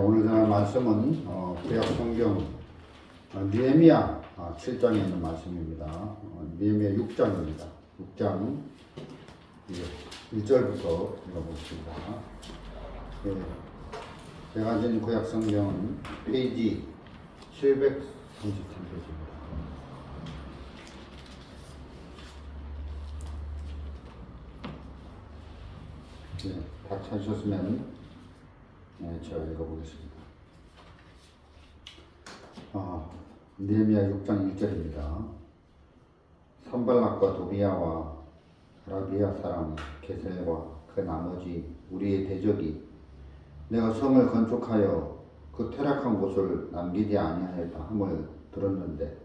오늘 전할 말씀은 구약 성경 느헤미야 7장에 있는 말씀입니다. 느헤미야 6장입니다. 6장 1절부터 읽어보겠습니다. 제가 가진 구약 성경은 페이지 733페이지입니다. 다 찾으셨으면 제가 읽어보겠습니다. 느헤미야 6장 1절입니다. 산발락과 도비야와 아라비아 사람 게셀과 그 나머지 우리의 대적이 내가 성을 건축하여 그 퇴락한 곳을 남기지 아니하였다 함을 들었는데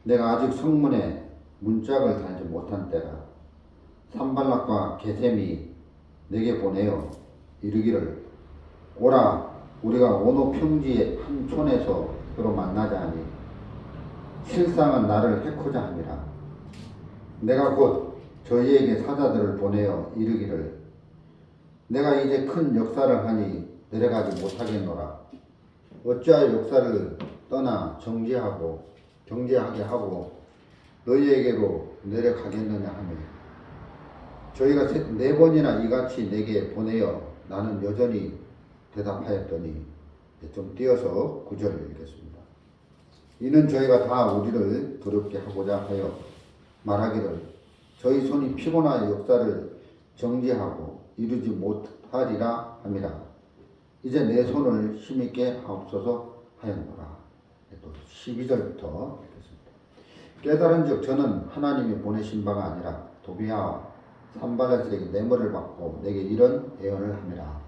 내가 아직 성문에 문짝을 달지 못한 때라 산발락과 게셈이 내게 보내어 이르기를 오라 우리가 오노 평지의 한 촌에서 서로 만나자 하니 실상은 나를 해코자 함이라. 내가 곧 저희에게 사자들을 보내어 이르기를 내가 이제 큰 역사를 하니 내려가지 못하겠노라. 어찌하여 역사를 떠나 정죄하게 하고 너희에게로 내려가겠느냐 하며 저희가 4번이나 이같이 내게 보내어 나는 여전히 대답하였더니 좀 띄어서 9절을 읽겠습니다. 이는 저희가 다 우리를 두렵게 하고자 하여 말하기를 저희 손이 피곤하여 역사를 정지하고 이루지 못하리라 함이라. 이제 내 손을 힘있게 하옵소서 하였노라. 또 12절부터 읽겠습니다. 깨달은즉 저는 하나님이 보내신 바가 아니라 도비야와 산발락에게 뇌물을 받고 내게 이런 예언을 함이라.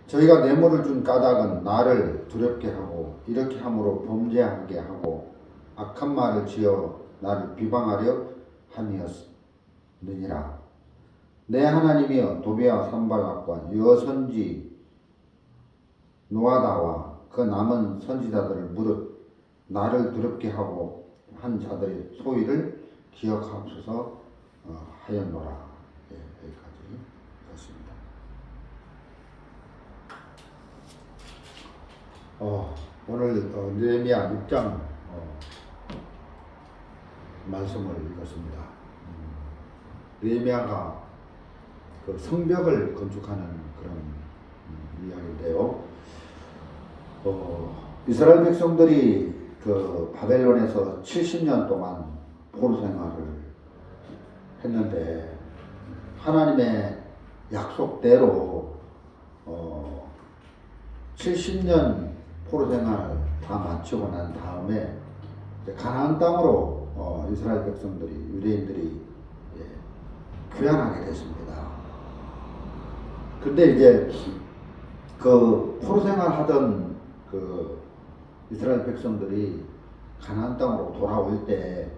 저희가 뇌물을 준 까닭은 나를 두렵게 하고 이렇게 함으로 범죄하게 하고 악한 말을 지어 나를 비방하려 함이었느니라. 내 하나님이여 도비야와 산발락과 여선지 노아다와 그 남은 선지자들을 무릇 나를 두렵게 하고 한 자들의 소위를 기억하옵소서 하였노라. 여기까지 읽었습니다. 오늘 느헤미야 6장 말씀을 읽었습니다. 느헤미야가 그 성벽을 건축하는 그런 이야기인데요. 이스라엘 백성들이 그 바벨론에서 70년 동안 포로 생활을 했는데 하나님의 약속대로 70년 포로 생활 다 마치고 난 다음에 가나안 땅으로 이스라엘 백성들이 유대인들이 귀환하게 됐습니다. 근데 이제 그 포로 생활 하던 그 이스라엘 백성들이 가나안 땅으로 돌아올 때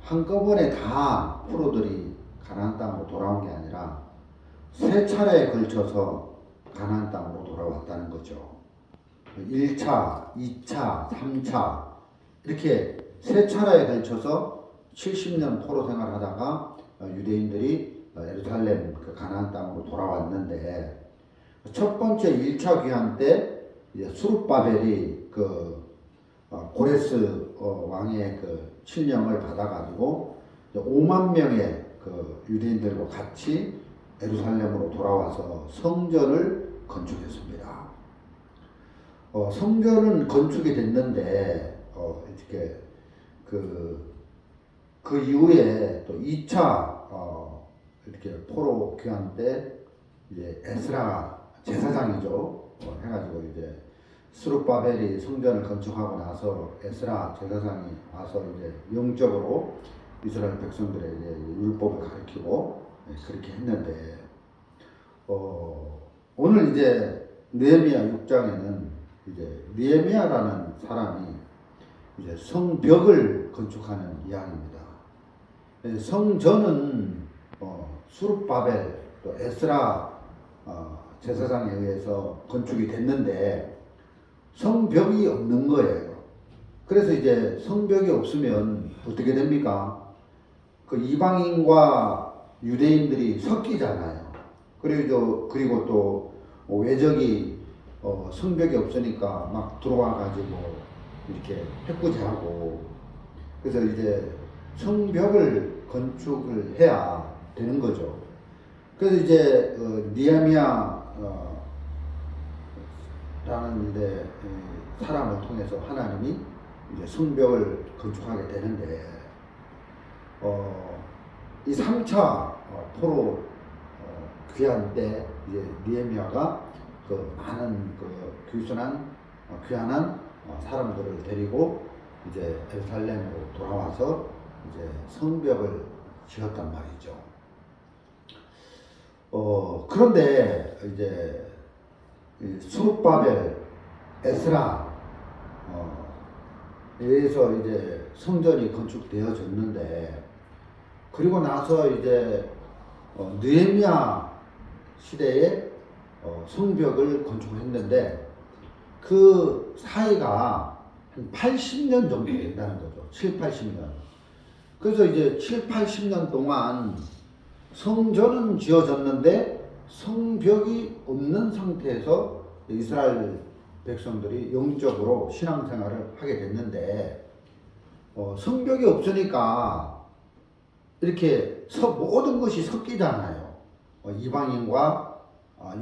한꺼번에 다 포로들이 가나안 땅으로 돌아온 게 아니라 3차례에 걸쳐서 가나안 땅으로 돌아왔다는 거죠. 1차, 2차, 3차 이렇게 3차례에 걸쳐서 70년 포로 생활하다가 유대인들이 예루살렘 그 가나안 땅으로 돌아왔는데 첫 번째 1차 귀환 때 수룹바벨이 그 고레스 왕의 그 칙령을 받아가지고 5만 명의 그 유대인들과 같이 예루살렘으로 돌아와서 성전을 건축했습니다. 성전은 건축이 됐는데 이렇게 그 이후에 또 2차 이렇게 포로 귀환 때 이제 에스라 제사장이죠. 해가지고 이제 스룹바벨이 성전을 건축하고 나서 에스라 제사장이 와서 이제 영적으로 이스라엘 백성들에게 율법을 가르치고 그렇게 했는데 오늘 이제 느헤미야 6장에는 이제 느헤미야라는 사람이 이제 성벽을 건축하는 이야기입니다. 성전은 수룹바벨 또 에스라 제사장에 의해서 건축이 됐는데 성벽이 없는 거예요. 그래서 이제 성벽이 없으면 어떻게 됩니까? 그 이방인과 유대인들이 섞이잖아요. 그리고 또 외적이 성벽이 없으니까 막 들어와 가지고 이렇게 해코지하고, 그래서 이제 성벽을 건축을 해야 되는 거죠. 그래서 이제 느헤미야 라는 이제 사람을 통해서 하나님이 이제 성벽을 건축하게 되는데, 이 3차 포로 귀환 때 이제 느헤미야가 그 많은 그 귀환한 사람들을 데리고 이제 예루살렘으로 돌아와서 이제 성벽을 지었단 말이죠. 그런데 이제 스룹바벨, 에스라 에서 이제 성전이 건축되어졌는데, 그리고 나서 이제 느헤미야 시대에 성벽을 건축을 했는데, 그 사이가 한 80년 정도 된다는 거죠. 7, 80년. 그래서 이제 7, 80년 동안 성전은 지어졌는데 성벽이 없는 상태에서 이스라엘 백성들이 영적으로 신앙생활을 하게 됐는데, 성벽이 없으니까 이렇게 모든 것이 섞이잖아요. 이방인과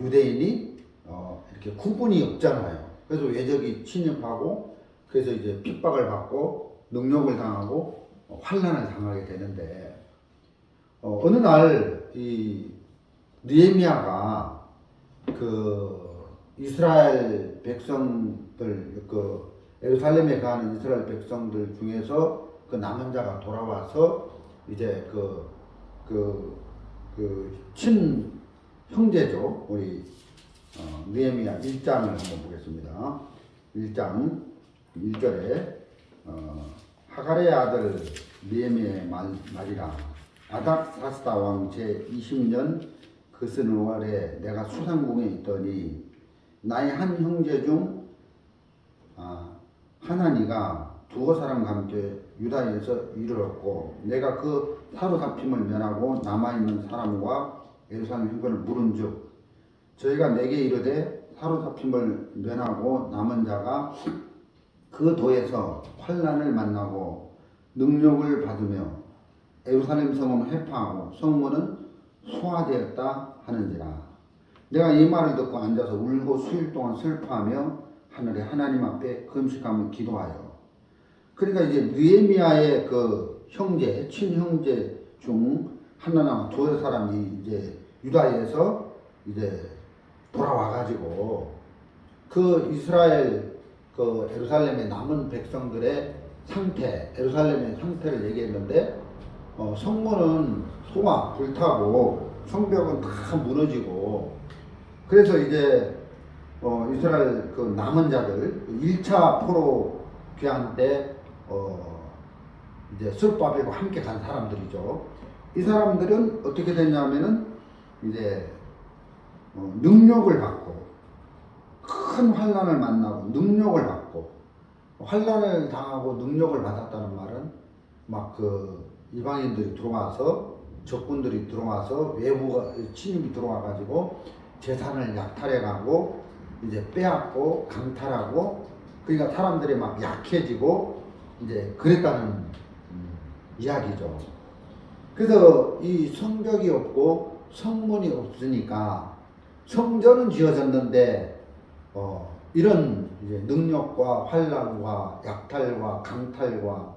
유대인이 이렇게 구분이 없잖아요. 그래서 외적이 침입하고, 그래서 이제 핍박을 받고 능욕을 당하고 환난을 당하게 되는데, 어느 날 이 느헤미야가 그 이스라엘 백성들, 그 예루살렘에 가는 이스라엘 백성들 중에서 그 남은 자가 돌아와서 이제 친 형제죠. 우리 느헤미야 1장을 한번 보겠습니다. 1장 1절에 하갈의 아들 느헤미야의 말이라. 아닥사스다 왕 제20년 그스월에 내가 수상궁에 있더니 나의 한 형제 중 하나니가 두어 사람과 함께 유다에서 이르렀고, 내가 그 사로잡힘을 면하고 남아있는 사람과 예루살렘 형편을 물은즉 저희가 내게 이르되 사로잡힘을 면하고 남은 자가 그 도에서 환난을 만나고 능력을 받으며 예루살렘 성은 회파하고 성문은 소화되었다 하는지라. 내가 이 말을 듣고 앉아서 울고 수일 동안 슬퍼하며 하늘에 하나님 앞에 금식하며 기도하여. 그러니까 이제 느헤미야의 그 형제, 친형제 중 하나나 두어 사람이 이제 유다에서 이제 돌아와가지고 그 이스라엘 그 예루살렘에 남은 백성들의 상태, 예루살렘의 상태를 얘기했는데, 성문은 소와 불타고 성벽은 다 무너지고, 그래서 이제 이스라엘 그 남은 자들 1차 포로 귀환 때 이제 스룹바벨과 함께 간 사람들이죠. 이 사람들은 어떻게 됐냐면은 이제 능력을 받고 큰 환난을 만나고 능력을 받고, 환난을 당하고 능력을 받았다는 말은 막 그 이방인들이 들어와서, 적군들이 들어와서, 외부가 침입이 들어와 가지고 재산을 약탈해 가고 이제 빼앗고 강탈하고, 그러니까 사람들이 막 약해지고 이제 그랬다는 이야기죠. 그래서 이 성벽이 없고 성문이 없으니까 성전은 지어졌는데 이런 이제 능력과 환난과 약탈과 강탈과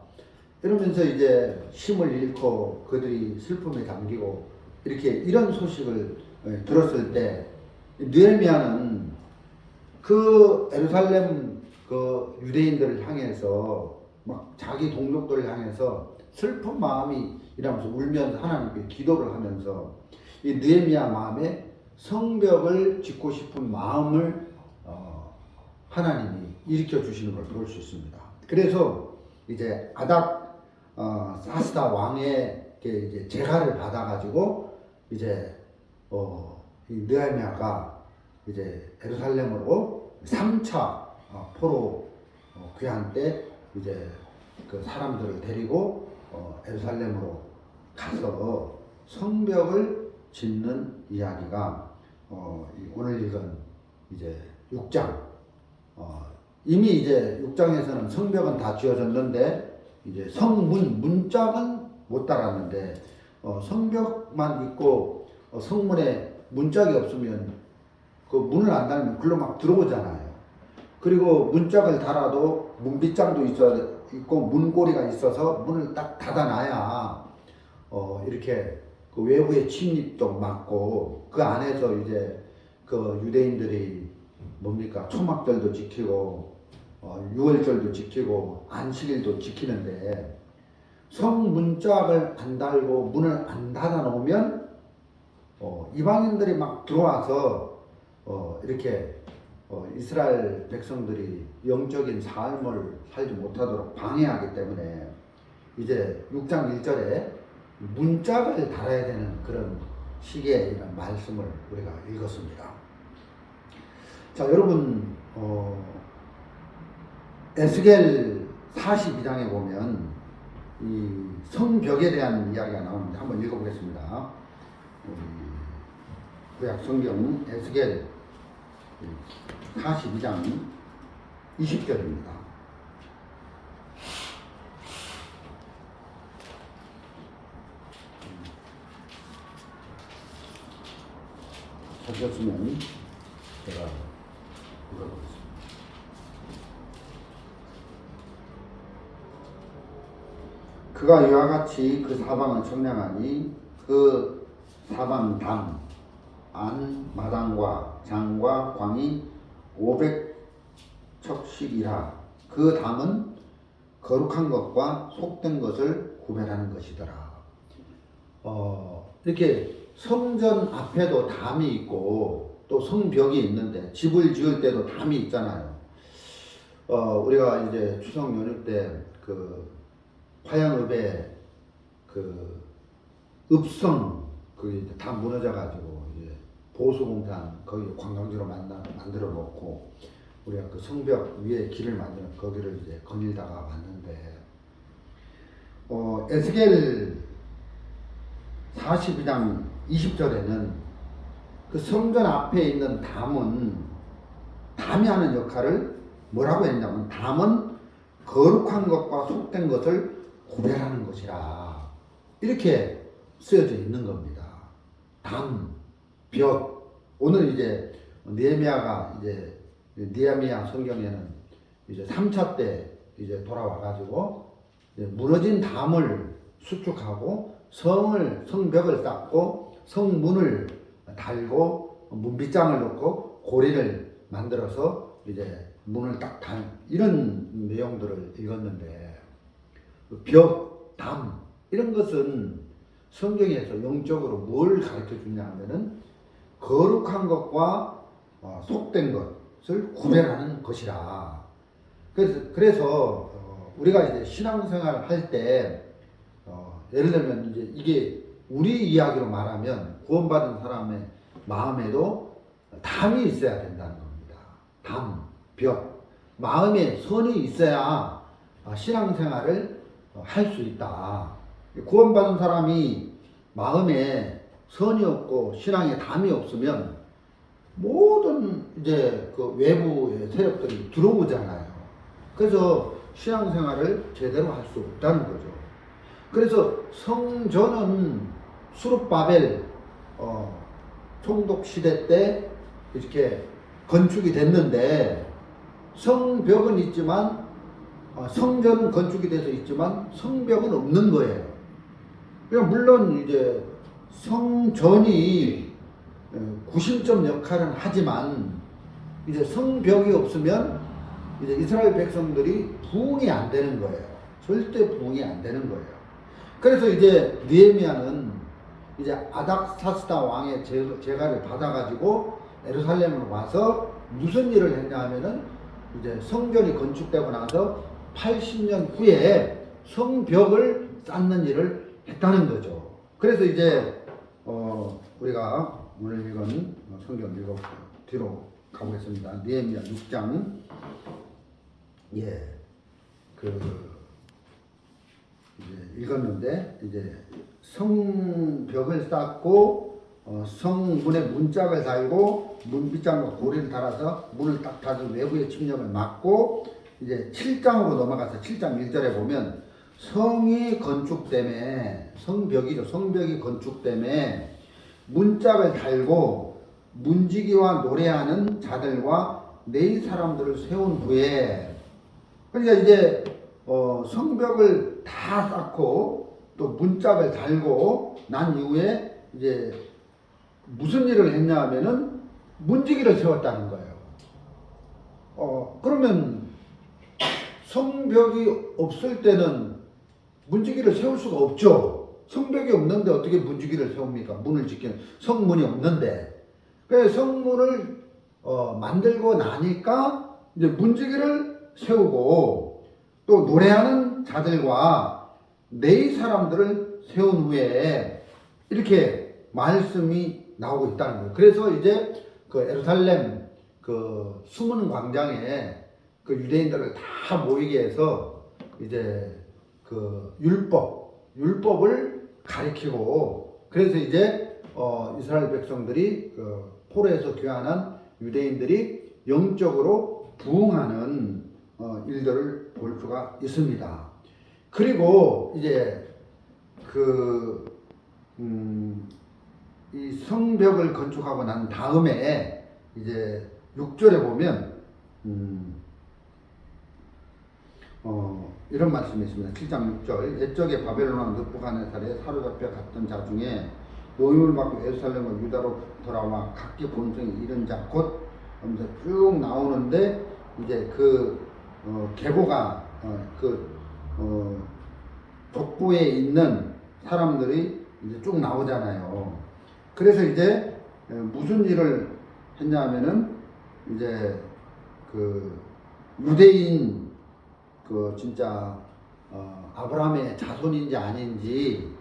이러면서 이제 힘을 잃고 그들이 슬픔에 잠기고 이렇게 이런 소식을 들었을 때, 느헤미야는 그 예루살렘 그 유대인들을 향해서 막 자기 동족들을 향해서 슬픈 마음이 이러면서 울면서 하나님께 기도를 하면서 이 느헤미야 마음에 성벽을 짓고 싶은 마음을 하나님이 일으켜 주시는 걸 볼 수 있습니다. 그래서 이제 사스다 왕의 이제 제가를 받아가지고 이제 이 느헤미야가 이제 예루살렘으로 3차 포로 귀환 때 이제 그 사람들을 데리고 예루살렘으로 가서 성벽을 짓는 이야기가 오늘 읽은 이제 6장. 이미 이제 6장에서는 성벽은 다 지어졌는데 이제 성문, 문짝은 못 달았는데 성벽만 있고 성문에 문짝이 없으면 그 문을 안 달면 글로 막 들어오잖아요. 그리고 문짝을 달아도 문빗장도 있고 문고리가 있어서 문을 딱 닫아놔야 이렇게 그 외부의 침입도 막고 그 안에서 이제 그 유대인들이 뭡니까 초막절도 지키고 유월절도 지키고 안식일도 지키는데 성문짝을 안 달고 문을 안 닫아 놓으면 이방인들이 막 들어와서 이렇게 이스라엘 백성들이 영적인 삶을 살지 못하도록 방해하기 때문에 이제 6장 1절에 문짝을 달아야 되는 그런 시기에 이런 말씀을 우리가 읽었습니다. 자, 여러분 에스겔 42장에 보면 이 성벽에 대한 이야기가 나오는데 한번 읽어보겠습니다. 구약 성경 에스겔 42장 20절입니다. 하셨으면 제가 읽어보겠습니다. 그가 이와 같이 그 사방을 청량하니 그 사방 당, 안, 마당과 장과 광이 500척씩이라 그 담은 거룩한 것과 속된 것을 구별하는 것이더라. 이렇게 성전 앞에도 담이 있고 또 성벽이 있는데 집을 지을 때도 담이 있잖아요. 우리가 이제 추석 연휴 때 그 화양읍에 그 읍성 그게 다 무너져 가지고 이제 보수공단 거기 관광지로 만들어 놓고 우리가 그 성벽 위에 길을 만들어 거기를 이제 거닐다가 왔는데 에스겔 42장 20절에는 그 성전 앞에 있는 담이 하는 역할을 뭐라고 했냐면 담은 거룩한 것과 속된 것을 구별하는 것이라 이렇게 쓰여져 있는 겁니다. 담, 벽. 오늘 이제 느헤미야가 이제 느헤미야 성경에는 이제 3차 때 이제 돌아와가지고 이제 무너진 담을 수축하고 성벽을 쌓고 성문을 달고 문빗장을 놓고 고리를 만들어서 이제 문을 딱 이런 내용들을 읽었는데 벽, 담 이런 것은 성경에서 영적으로 뭘 가르쳐 주냐 하면은 거룩한 것과 속된 것을 구별하는 것이라. 그래서 우리가 이제 신앙생활 할 때 예를 들면 이제 이게 우리 이야기로 말하면 구원받은 사람의 마음에도 담이 있어야 된다는 겁니다. 담, 벽, 마음에 선이 있어야 신앙생활을 할 수 있다. 구원받은 사람이 마음에 선이 없고 신앙에 담이 없으면 모든 이제 그 외부의 세력들이 들어오잖아요. 그래서 신앙생활을 제대로 할 수 없다는 거죠. 그래서 성전은 수룹바벨 총독 시대 때 이렇게 건축이 됐는데 성벽은 있지만 성전은 건축이 돼서 있지만 성벽은 없는 거예요. 그러니까 물론 이제 성전이 구심점 역할은 하지만 이제 성벽이 없으면 이제 이스라엘 백성들이 부흥이 안 되는 거예요. 절대 부흥이 안 되는 거예요. 그래서 이제 느헤미야는 이제 아닥사스다 왕의 제가를 받아가지고 예루살렘으로 와서 무슨 일을 했냐 하면은 이제 성전이 건축되고 나서 80년 후에 성벽을 쌓는 일을 했다는 거죠. 그래서 이제 우리가 오늘 읽은 성경 뒤로 가보겠습니다. 느헤미야 6장 이제 읽었는데 이제 성벽을 쌓고 성문에 문짝을 달고 문빗장과 고리를 달아서 문을 딱 닫은 외부의 침략을 막고 이제 7장으로 넘어가서 7장 1절에 보면 성이 건축됨에 성벽이죠. 성벽이 건축됨에 문짝을 달고 문지기와 노래하는 자들과 네 사람들을 세운 후에 그러니까 이제 성벽을 다 쌓고 또 문짝을 달고 난 이후에 이제 무슨 일을 했냐 하면은 문지기를 세웠다는 거예요. 그러면 성벽이 없을 때는 문지기를 세울 수가 없죠. 성벽이 없는데 어떻게 문지기를 세웁니까? 문을 지키는 성문이 없는데. 그래서 성문을 만들고 나니까 이제 문지기를 세우고 또 노래하는 자들과 네 사람들을 세운 후에 이렇게 말씀이 나오고 있다는 거예요. 그래서 이제 그 예루살렘 그 수문 광장에 그 유대인들을 다 모이게 해서 이제 그 율법을 가리키고 그래서 이제 이스라엘 백성들이 그 포로에서 귀환한 유대인들이 영적으로 부흥하는 일들을 볼 수가 있습니다. 그리고 이제 이 성벽을 건축하고 난 다음에 이제 6절에 보면 이런 말씀이 있습니다. 7장 6절 옛적에 바벨론 왕 느부갓네살에 사로잡혀 갔던 자 중에 노임을 받고 예루살렘과 유다로 돌아와 각기 본성이 이른 자 곧 하면서 쭉 나오는데 이제 계보가 족보에 있는 사람들이 이제 쭉 나오잖아요. 그래서 이제 무슨 일을 했냐 하면은 이제 유대인 진짜 아브라함의 자손인지 아닌지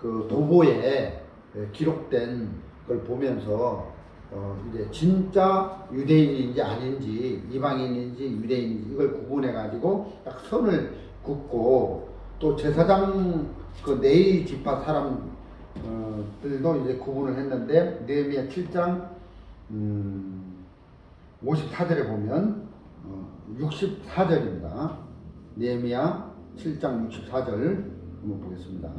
도보에 기록된 걸 보면서 이제 진짜 유대인인지 아닌지 이방인인지 유대인인지 이걸 구분해 가지고 딱 선을 긋고 또 제사장 네이 지파 사람들도 이제 구분을 했는데 느헤미야 7장 54절에 보면 64절입니다. 느헤미야 7장 64절 한번 보겠습니다.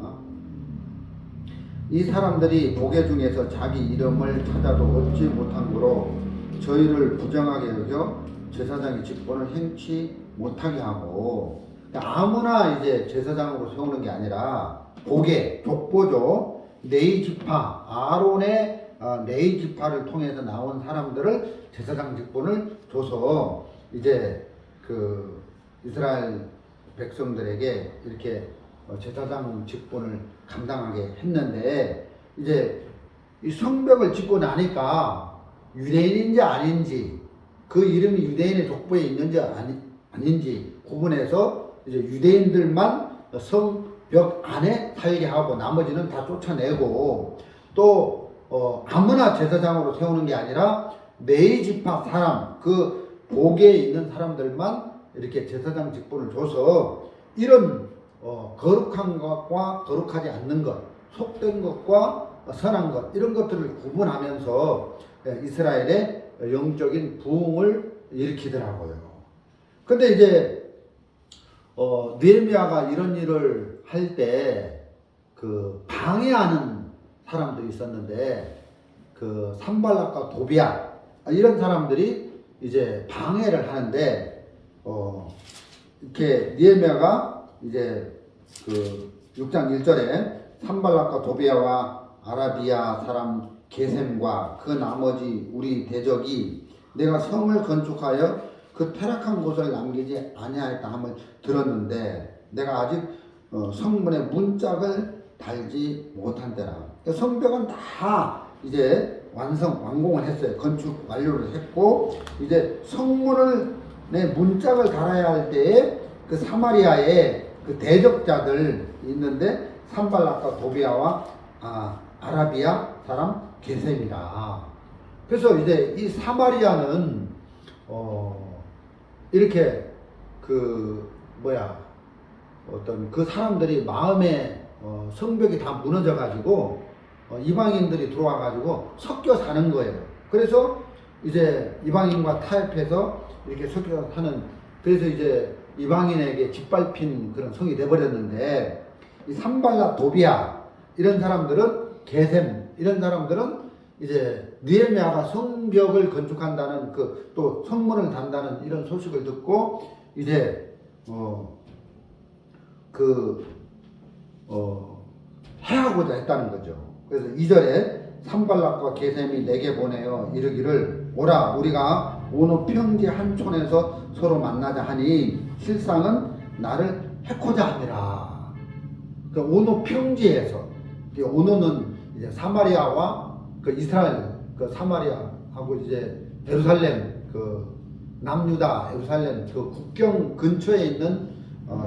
이 사람들이 보게 중에서 자기 이름을 찾아도 얻지 못한 거로 저희를 부정하게 여겨 제사장의 직분을 행치 못하게 하고 아무나 이제 제사장으로 세우는 게 아니라 족보죠. 네이 지파 아론의 네이 지파를 통해서 나온 사람들을 제사장 직분을 줘서 이제 이스라엘 백성들에게 이렇게 제사장 직분을 감당하게 했는데 이제 이 성벽을 짓고 나니까 유대인인지 아닌지 그 이름이 유대인의 족보에 있는지 아닌지 구분해서 이제 유대인들만 성벽 안에 살게 하고 나머지는 다 쫓아내고 또 아무나 제사장으로 세우는 게 아니라 네이 지파 사람 복에 있는 사람들만 이렇게 제사장 직분을 줘서 이런 거룩한 것과 거룩하지 않는 것, 속된 것과 선한 것 이런 것들을 구분하면서 이스라엘의 영적인 부흥을 일으키더라고요. 근데 이제 느헤미야가 이런 일을 할 때 방해하는 사람들이 있었는데 산발락과 도비야 이런 사람들이 이제 방해를 하는데 이렇게 느헤미야가 이제 6장 1절에 산발락과 도비야와 아라비아 사람 게셈과 그 나머지 우리 대적이 내가 성을 건축하여 그 퇴락한 곳을 남기지 아니하였다 함을 들었는데 내가 아직 성문의 문짝을 달지 못한 때라. 성벽은 다 이제 완공을 했어요. 건축 완료를 했고 이제 성문을 문짝을 달아야 할 때에 사마리아에 대적자들 있는데 산발락과 도비야와 아라비아 사람 게셈이라. 그래서 이제 이 사마리아는 이렇게 어떤 사람들이 마음에 성벽이 다 무너져 가지고 이방인들이 들어와 가지고 섞여 사는 거예요. 그래서 이제 이방인과 타협해서 이렇게 섞여하는, 그래서 이제 이방인에게 짓밟힌 그런 성이 돼버렸는데, 이 산발락 도비아 이런 사람들은, 게셈 이런 사람들은 이제 느헤미야가 성벽을 건축한다는 또 성문을 단다는 이런 소식을 듣고 이제 해하고자 했다는 거죠. 그래서 2절에 산발락과 게셈이 내게 보내어 이르기를 오라 우리가 오노 평지 한 촌에서 서로 만나자 하니 실상은 나를 해코자 함이라. 그 오노 평지에서, 오노는 이제 사마리아와 그 이스라엘, 그 사마리아하고 이제 예루살렘, 그 남유다 예루살렘 그 국경 근처에 있는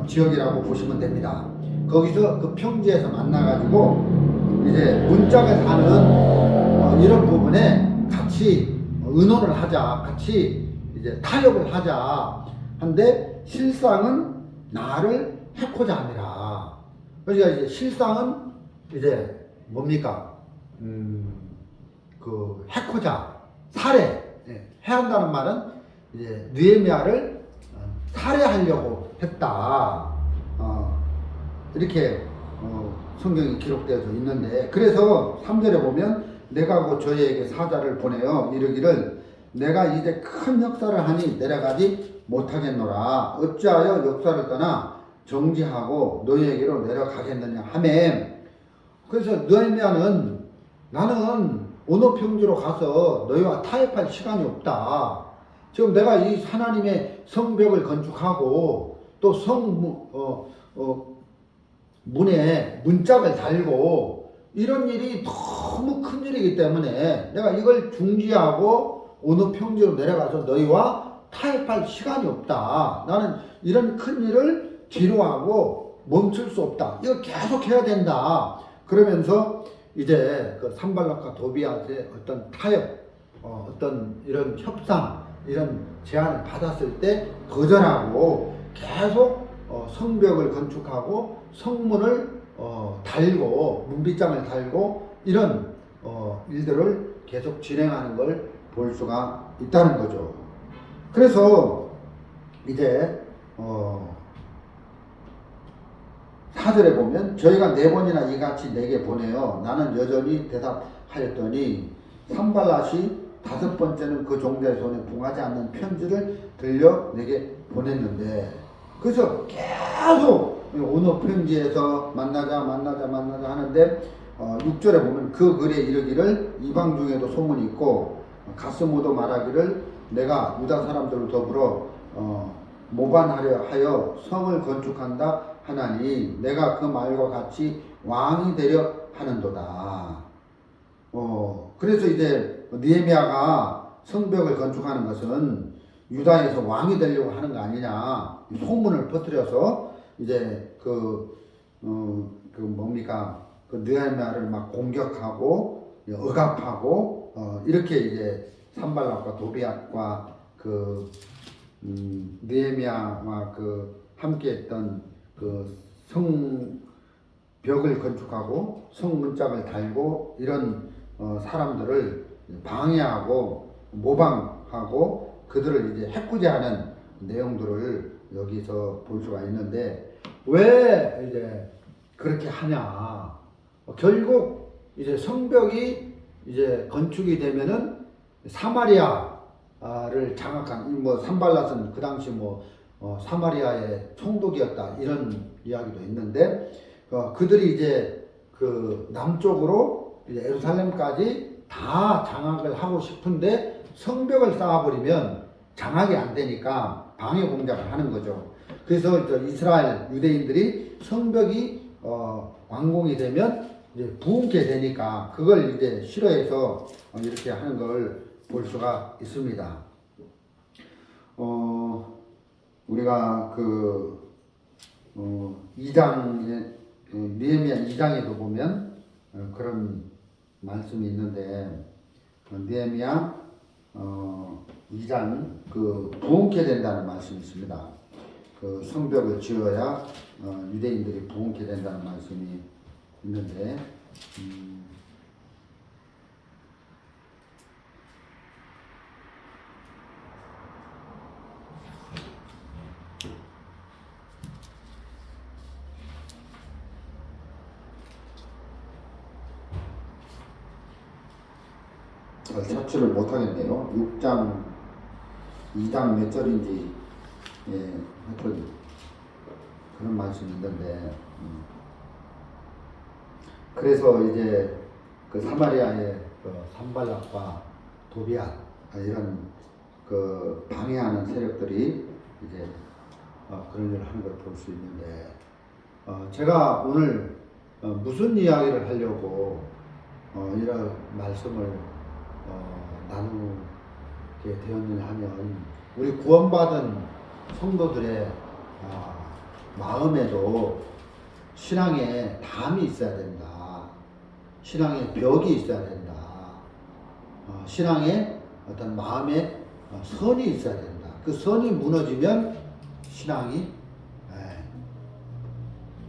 지역이라고 보시면 됩니다. 거기서 그 평지에서 만나가지고 이제 문짝을 사는 이런 부분에 같이 의논을 하자, 같이 이제 타협을 하자 한데 실상은 나를 해코자 함이라. 그러니까 이제 실상은 이제 뭡니까? 그 해코자, 살해, 해한다는 말은 이제 느헤미야를 살해하려고 했다. 이렇게 성경이 기록되어져 있는데, 그래서 3절에 보면 내가 곧 저희에게 사자를 보내어 이르기를 내가 이제 큰 역사를 하니 내려가지 못하겠노라. 어찌하여 역사를 떠나 정지하고 너희에게로 내려가겠느냐 하매. 그래서 느헤미야는 나는 어느 평지로 가서 너희와 타협할 시간이 없다. 지금 내가 이 하나님의 성벽을 건축하고 또 문에 문짝을 달고 이런 일이 너무 큰 일이기 때문에 내가 이걸 중지하고 어느 평지로 내려가서 너희와 타협할 시간이 없다. 나는 이런 큰 일을 뒤로하고 멈출 수 없다. 이거 계속 해야 된다. 그러면서 이제 그 산발락과 도비아의 어떤 타협, 어떤 이런 협상, 이런 제안을 받았을 때 거절하고 계속 성벽을 건축하고 성문을 달고 문빗장을 달고 이런 일들을 계속 진행하는 걸 볼 수가 있다는 거죠. 그래서 이제 4절에 보면 저희가 4번이나 이같이 내게 보내어 나는 여전히 대답하였더니 산발랏이 5번째는 그 종자의 손에 봉하지 않는 편지를 들려 내게 보냈는데, 그래서 계속 어느 편지에서 만나자 하는데 6절에 보면 그 글에 이르기를 이방 중에도 소문이 있고 가스모도 말하기를 내가 유다 사람들을 더불어 모반하려 하여 성을 건축한다 하나니 내가 그 말과 같이 왕이 되려 하는도다. 그래서 이제 느헤미야가 성벽을 건축하는 것은 유다에서 왕이 되려고 하는 거 아니냐, 소문을 퍼뜨려서 이제 그 느헤미야를 막 공격하고 억압하고 이렇게 이제 산발락과 도비앗과 느헤미야와 함께했던 성벽을 건축하고 성문짝을 달고 이런 사람들을 방해하고 모방하고 그들을 이제 해코지하는 내용들을 여기서 볼 수가 있는데, 왜 이제 그렇게 하냐? 결국 이제 성벽이 이제 건축이 되면은 사마리아를 장악한, 산발랏은 그 당시 사마리아의 총독이었다 이런 이야기도 있는데, 그들이 이제 그 남쪽으로 이제 예루살렘까지 다 장악을 하고 싶은데 성벽을 쌓아버리면 장악이 안 되니까 방해 공작을 하는 거죠. 그래서 이스라엘 유대인들이 성벽이 완공이 되면 이제 부흥케 되니까 그걸 이제 싫어해서 이렇게 하는 걸 볼 수가 있습니다. 우리가 2장에 느헤미야 2장에도 보면 그런 말씀이 있는데, 느헤미야 2장 부흥케 된다는 말씀이 있습니다. 그 성벽을 지어야 유대인들이 부흥케 된다는 말씀이 있는데, 잘 찾지를 못하겠네요. 6장 2장 몇 절인지 하여튼 그런 말씀이 있는데 그래서 이제 그 사마리아의 그 산발락과 도비앗 이런 그 방해하는 세력들이 이제 그런 일을 하는 걸 볼 수 있는데 제가 오늘 무슨 이야기를 하려고 이런 말씀을 나누게 되었느냐 하면 우리 구원받은 성도들의 마음에도 신앙에 담이 있어야 된다. 신앙에 벽이 있어야 된다. 신앙에 어떤 마음에 선이 있어야 된다. 그 선이 무너지면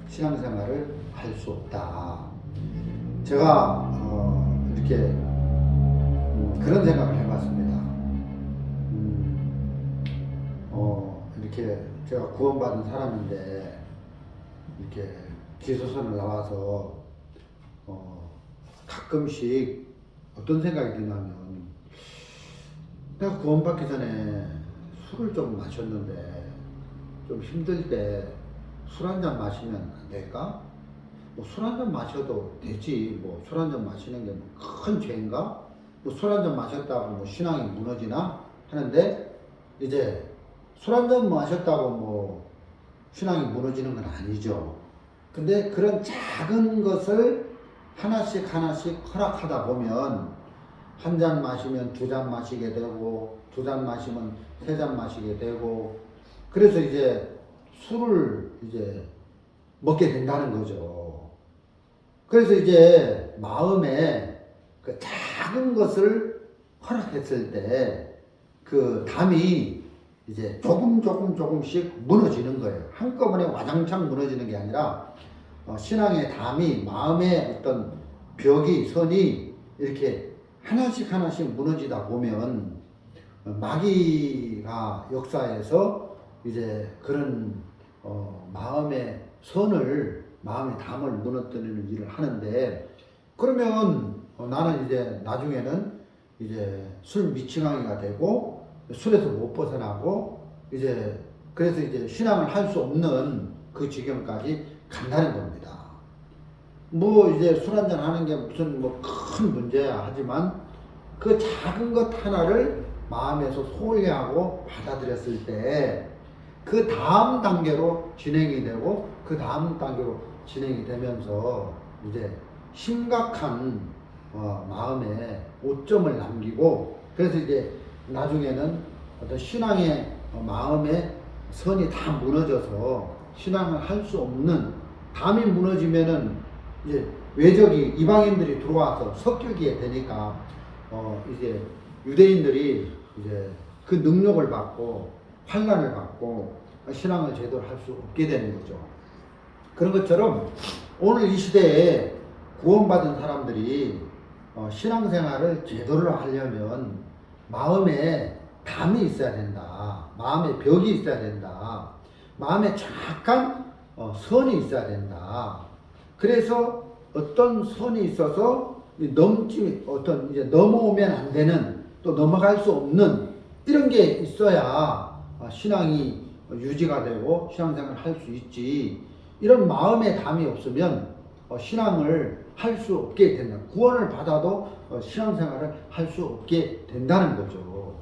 신앙생활을 할 수 없다. 제가 이렇게 그런 생각을 해봤습니다. 이렇게 제가 구원받은 사람인데 이렇게 기소선을 나와서 가끔씩 어떤 생각이 드냐면 내가 구원받기 전에 술을 좀 마셨는데 좀 힘들 때 술 한 잔 마시면 안 될까? 뭐 술 한 잔 마셔도 되지. 뭐 술 한 잔 마시는 게 큰 죄인가? 뭐 술 한 잔 마셨다고 뭐 신앙이 무너지나? 하는데 이제 술 한 잔 마셨다고 뭐 신앙이 무너지는 건 아니죠. 근데 그런 작은 것을 하나씩 허락하다 보면 한 잔 마시면 두 잔 마시게 되고 두 잔 마시면 세 잔 마시게 되고 그래서 이제 술을 이제 먹게 된다는 거죠. 그래서 이제 마음에 그 작은 것을 허락했을 때 그 담이 이제 조금씩 무너지는 거예요. 한꺼번에 와장창 무너지는 게 아니라 신앙의 담이 마음의 어떤 벽이 선이 이렇게 하나씩 무너지다 보면 마귀가 역사에서 이제 그런 마음의 선을 마음의 담을 무너뜨리는 일을 하는데 그러면 나는 이제 나중에는 이제 술 미치광이가 되고 술에서 못 벗어나고 이제 그래서 이제 신앙을 할 수 없는 그 지경까지 간다는 겁니다. 뭐 이제 술 한잔 하는 게 무슨 뭐 큰 문제야 하지만 그 작은 것 하나를 마음에서 소홀히하고 받아들였을 때 그 다음 단계로 진행이 되고 그 다음 단계로 진행이 되면서 이제 심각한 마음에 오점을 남기고 그래서 이제 나중에는 어떤 신앙의 마음의 선이 다 무너져서 신앙을 할 수 없는 담이 무너지면은 이제 외적이 이방인들이 들어와서 섞이게 되니까 이제 유대인들이 이제 그 능력을 받고 환난을 받고 신앙을 제대로 할 수 없게 되는 거죠. 그런 것처럼 오늘 이 시대에 구원받은 사람들이 신앙생활을 제대로 하려면 마음에 담이 있어야 된다. 마음에 벽이 있어야 된다. 마음에 정확한 선이 있어야 된다. 그래서 어떤 선이 있어서 이제 넘어오면 안 되는 또 넘어갈 수 없는 이런 게 있어야 신앙이 유지가 되고 신앙생활을 할 수 있지. 이런 마음의 담이 없으면 신앙을 할 수 없게 된다. 구원을 받아도 신앙생활을 할 수 없게 된다는 거죠.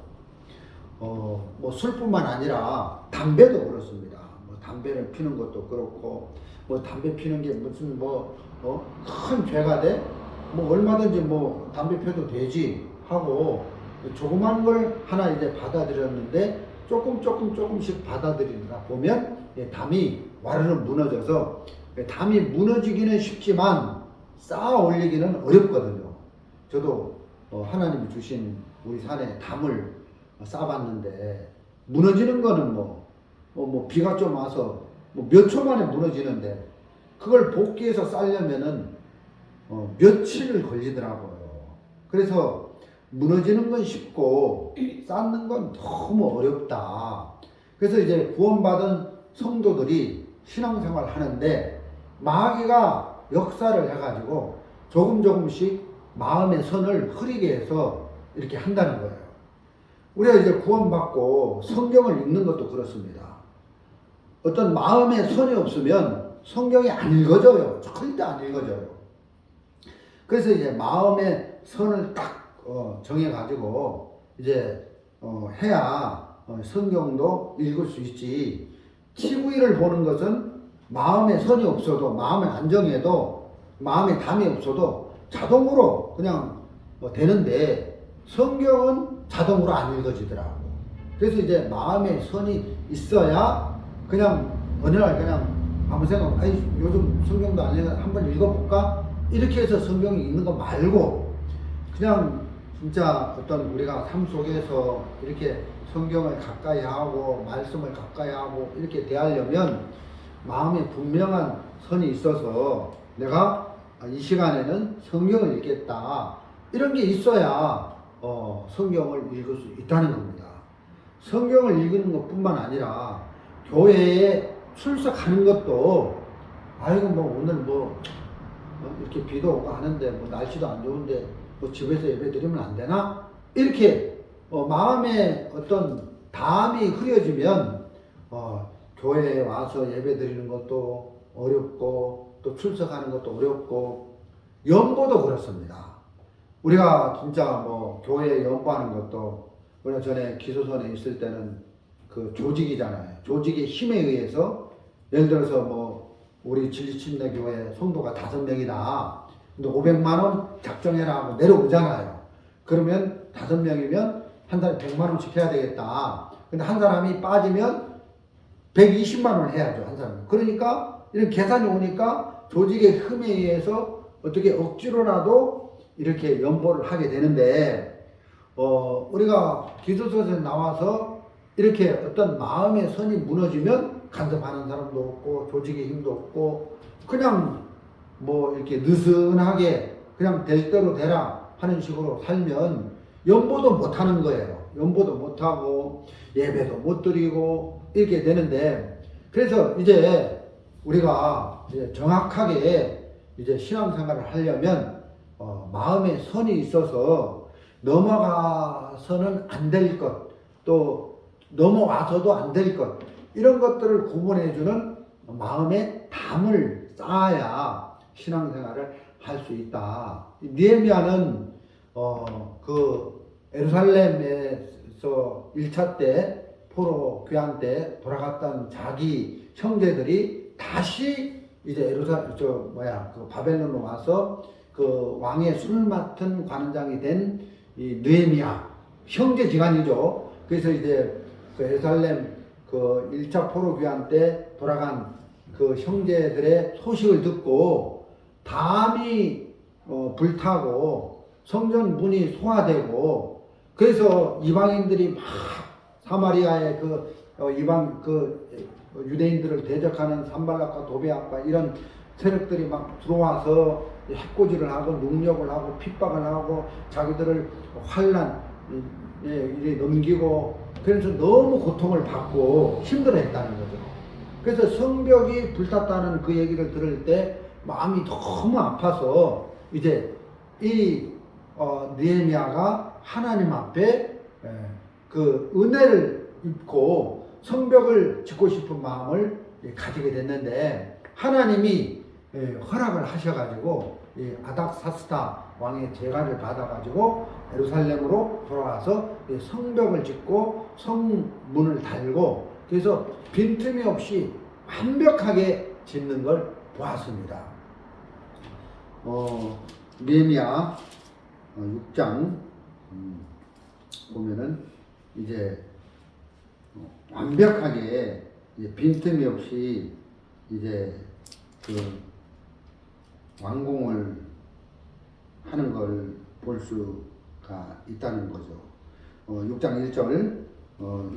뭐 술뿐만 아니라 담배도 그렇습니다. 뭐 담배를 피는 것도 그렇고 뭐 담배 피는 게 무슨 큰 죄가 돼? 뭐 얼마든지 뭐 담배 펴도 되지 하고 조그만 걸 하나 이제 받아들였는데 조금씩 받아들이다 보면 담이 와르르 무너져서 담이 무너지기는 쉽지만 쌓아 올리기는 어렵거든요. 저도 하나님이 주신 우리 산에 담을 쌓아봤는데 무너지는 거는 뭐 비가 좀 와서 몇 초 만에 무너지는데 그걸 복귀해서 쌓으려면은 며칠 걸리더라고요. 그래서 무너지는 건 쉽고 쌓는 건 너무 어렵다. 그래서 이제 구원받은 성도들이 신앙생활 하는데 마귀가 역사를 해가지고 조금씩 마음의 선을 흐리게 해서 이렇게 한다는 거예요. 우리가 이제 구원받고 성경을 읽는 것도 그렇습니다. 어떤 마음에 선이 없으면 성경이 안 읽어져요. 절대 안 읽어져요. 그래서 이제 마음의 선을 딱 정해가지고 이제 해야 성경도 읽을 수 있지. TV를 보는 것은 마음에 선이 없어도, 마음을 안 정해도, 마음에 담이 없어도 자동으로 그냥 되는데 성경은 자동으로 안 읽어지더라고. 그래서 이제 마음에 선이 있어야 그냥 어느 날 그냥 아무 생각, 아니 요즘 성경도 안 읽어, 한번 읽어볼까? 이렇게 해서 성경이 읽는 거 말고 그냥 진짜 어떤 우리가 삶 속에서 이렇게 성경을 가까이 하고 말씀을 가까이 하고 이렇게 대하려면 마음에 분명한 선이 있어서 내가 이 시간에는 성경을 읽겠다 이런 게 있어야 성경을 읽을 수 있다는 겁니다. 성경을 읽는 것뿐만 아니라 교회에 출석하는 것도 아이고 뭐 오늘 뭐 이렇게 비도 오고 하는데 뭐 날씨도 안 좋은데 뭐 집에서 예배 드리면 안 되나? 이렇게 마음에 어떤 담이 흐려지면 교회에 와서 예배 드리는 것도 어렵고 또 출석하는 것도 어렵고 연보도 그렇습니다. 우리가 진짜 뭐 교회에 연보하는 것도 우리가 전에 기소선에 있을 때는 그 조직이잖아요. 조직의 힘에 의해서 예를 들어서 뭐 우리 진리침례교회 성도가 5명이다. 근데 500만 원 작정해라 하고 내려오잖아요. 그러면 5명이면 한 달에 100만 원씩 해야 되겠다. 근데 한 사람이 빠지면 120만 원을 해야죠. 한 사람이. 그러니까 이런 계산이 오니까 조직의 힘에 의해서 어떻게 억지로라도 이렇게 연보를 하게 되는데 우리가 기도서에 나와서 이렇게 어떤 마음의 선이 무너지면 간섭하는 사람도 없고 조직의 힘도 없고 그냥 뭐 이렇게 느슨하게 그냥 될 대로 되라 하는 식으로 살면 연보도 못하는 거예요. 연보도 못하고 예배도 못 드리고 이렇게 되는데 그래서 이제 우리가 이제 정확하게 이제 신앙생활을 하려면 마음에 선이 있어서 넘어가서는 안 될 것, 또 넘어와서도 안 될 것 이런 것들을 구분해주는 마음의 담을 쌓아야 신앙생활을 할 수 있다. 느헤미야는 그 예루살렘에서 1차 때 포로 귀환 때 돌아갔던 자기 형제들이 다시 이제 그 바벨론으로 와서 그 왕의 술 맡은 관원장이 된 이 느헤미야 형제지간이죠. 그래서 이제 그 예루살렘 그 1차 포로 귀환 때 돌아간 그 형제들의 소식을 듣고 담이 불타고 성전 문이 소화되고 그래서 이방인들이 막 사마리아의 그 이방 그 유대인들을 대적하는 산발락과 도비아과 이런 세력들이 막 들어와서 해코지를 하고 능력을 하고 핍박을 하고 자기들을 환난 이래 넘기고 그래서 너무 고통을 받고 힘들어했다는 거죠. 그래서 성벽이 불탔다는 그 얘기를 들을 때 마음이 너무 아파서 이제 이 느헤미야가 하나님 앞에 그 은혜를 입고 성벽을 짓고 싶은 마음을 가지게 됐는데 하나님이 허락을 하셔가지고 아닥사스다 왕의 제가를 받아가지고 예루살렘으로 돌아와서 성벽을 짓고 성문을 달고 그래서 빈틈이 없이 완벽하게 짓는 걸 보았습니다. 느헤미야 6장 보면은 이제 완벽하게 이제 빈틈이 없이 이제 그 완공을 하는 걸 볼 수가 있다는 거죠. 6장 1절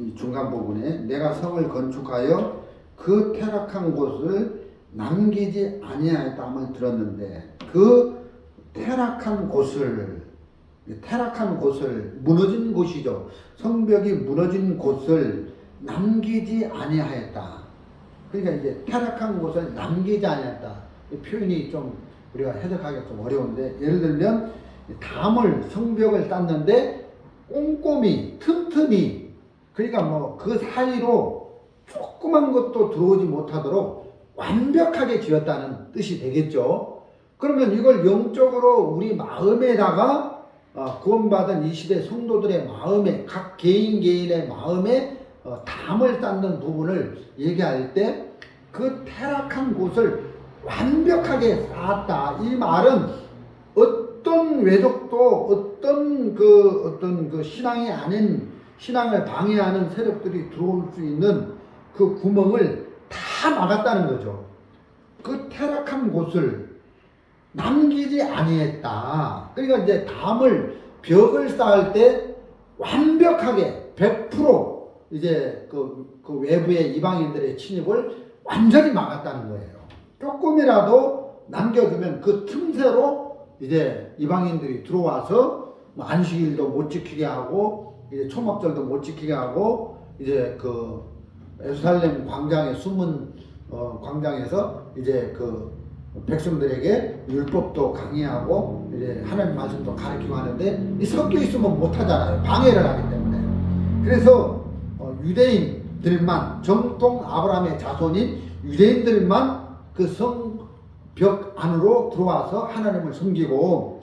이 중간 부분에 내가 성을 건축하여 그 퇴락한 곳을 남기지 아니하였다함을 들었는데 그 퇴락한 곳을 무너진 곳이죠. 성벽이 무너진 곳을 남기지 아니하였다. 그러니까 이제 퇴락한 곳을 남기지 아니하였다. 이 표현이 좀 우리가 해석하기가 좀 어려운데 예를 들면 담을 성벽을 땄는데 꼼꼼히 틈틈이, 그러니까 뭐 그 사이로 조그만 것도 들어오지 못하도록 완벽하게 지었다는 뜻이 되겠죠. 그러면 이걸 영적으로 우리 마음에다가 구원받은 이 시대 성도들의 마음에, 각 개인의 마음에 담을 쌓는 부분을 얘기할 때 그 타락한 곳을 완벽하게 쌓았다. 이 말은 어떤 외적도 어떤 그 신앙이 아닌, 신앙을 방해하는 세력들이 들어올 수 있는 그 구멍을 다 막았다는 거죠. 그 타락한 곳을 남기지 아니했다. 그러니까 이제 벽을 쌓을 때 완벽하게 100% 이제 그 외부의 이방인들의 침입을 완전히 막았다는 거예요. 조금이라도 남겨주면 그 틈새로 이제 이방인들이 들어와서 뭐 안식일도 못 지키게 하고, 이제 초막절도 못 지키게 하고, 이제 그 예루살렘 광장에 숨은 광장에서 이제 그 백성들에게 율법도 강의하고 이제 하나님 말씀도 가르치고 하는데, 이 섞여 있으면 못 하잖아요. 방해를 하기 때문에. 그래서 유대인들만, 정통 아브라함의 자손인 유대인들만 그 성벽 안으로 들어와서 하나님을 섬기고,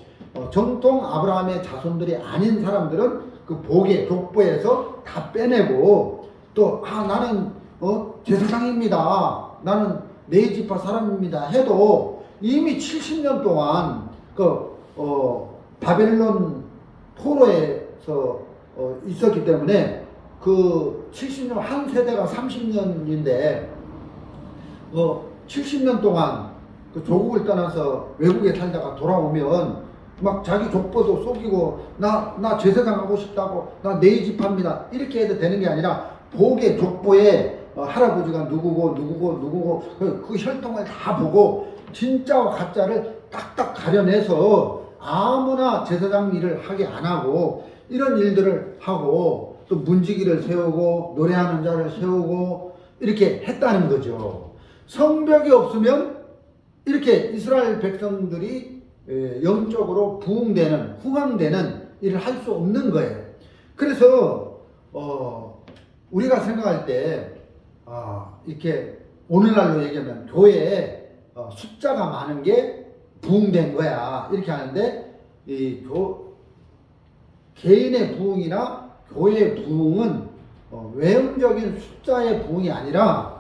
정통 아브라함의 자손들이 아닌 사람들은 그 복의 족보에서 다 빼내고, 또 나는 제사장입니다, 나는 네 지파 사람입니다 해도 이미 70년 동안 바벨론 포로에서 있었기 때문에 그 70년, 한 세대가 30년인데 70년 동안 그 조국을 떠나서 외국에 살다가 돌아오면 막 자기 족보도 속이고 나 제사장 하고 싶다고, 나 네 지파입니다 이렇게 해도 되는 게 아니라 복의 족보에 할아버지가 누구고 그 혈통을 다 보고 진짜와 가짜를 딱딱 가려내서 아무나 제사장 일을 하게 안 하고 이런 일들을 하고, 또 문지기를 세우고 노래하는 자를 세우고 이렇게 했다는 거죠. 성벽이 없으면 이렇게 이스라엘 백성들이 영적으로 부흥되는, 흥왕되는 일을 할 수 없는 거예요. 그래서 우리가 생각할 때 이렇게 오늘날로 얘기하면 교회에 숫자가 많은 게 부흥된 거야 이렇게 하는데, 개인의 부흥이나 교회의 부흥은 외형적인 숫자의 부흥이 아니라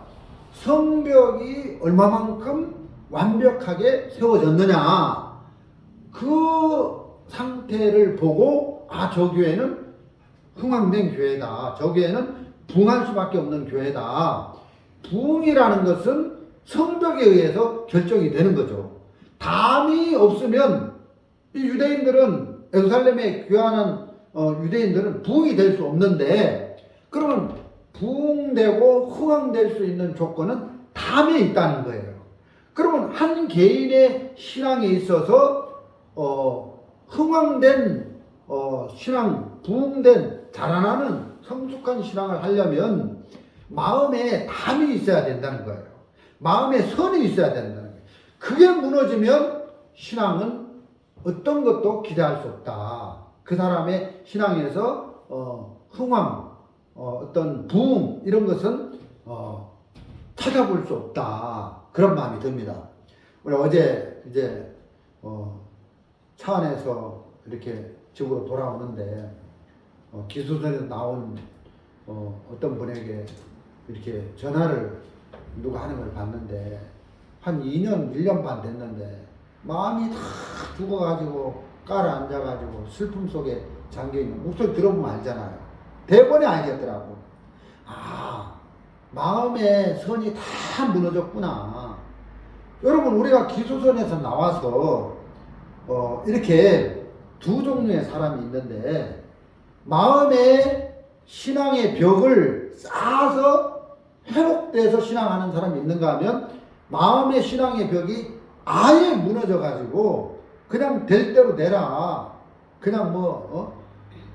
성벽이 얼마만큼 완벽하게 세워졌느냐, 그 상태를 보고 저 교회는 흥왕된 교회다, 저 교회는 부흥할 수밖에 없는 교회다. 부흥이라는 것은 성벽에 의해서 결정이 되는 거죠. 담이 없으면 이 유대인들은, 예루살렘에 귀환한 유대인들은 부흥이 될 수 없는데, 그러면 부흥되고 흥왕될 수 있는 조건은 담에 있다는 거예요. 그러면 한 개인의 신앙에 있어서 흥왕된 신앙, 부흥된 자라나는 성숙한 신앙을 하려면 마음에 담이 있어야 된다는 거예요. 마음에 선이 있어야 된다는 거예요. 그게 무너지면 신앙은 어떤 것도 기대할 수 없다. 그 사람의 신앙에서 흥왕, 어떤 부흥 이런 것은 찾아볼 수 없다. 그런 마음이 듭니다. 우리 어제 이제 차 안에서 이렇게 집으로 돌아오는데 기수선에서 나온 어떤 분에게 이렇게 전화를 누가 하는 걸 봤는데, 한 2년, 1년 반 됐는데 마음이 다 죽어가지고 깔아앉아가지고 슬픔 속에 잠겨있는, 목소리 들어보면 알잖아요. 대번에 알겠더라고. 마음의 선이 다 무너졌구나. 여러분, 우리가 기수선에서 나와서 이렇게 두 종류의 사람이 있는데, 마음의 신앙의 벽을 쌓아서 회복돼서 신앙하는 사람이 있는가 하면, 마음의 신앙의 벽이 아예 무너져가지고 그냥 될 대로 되라, 그냥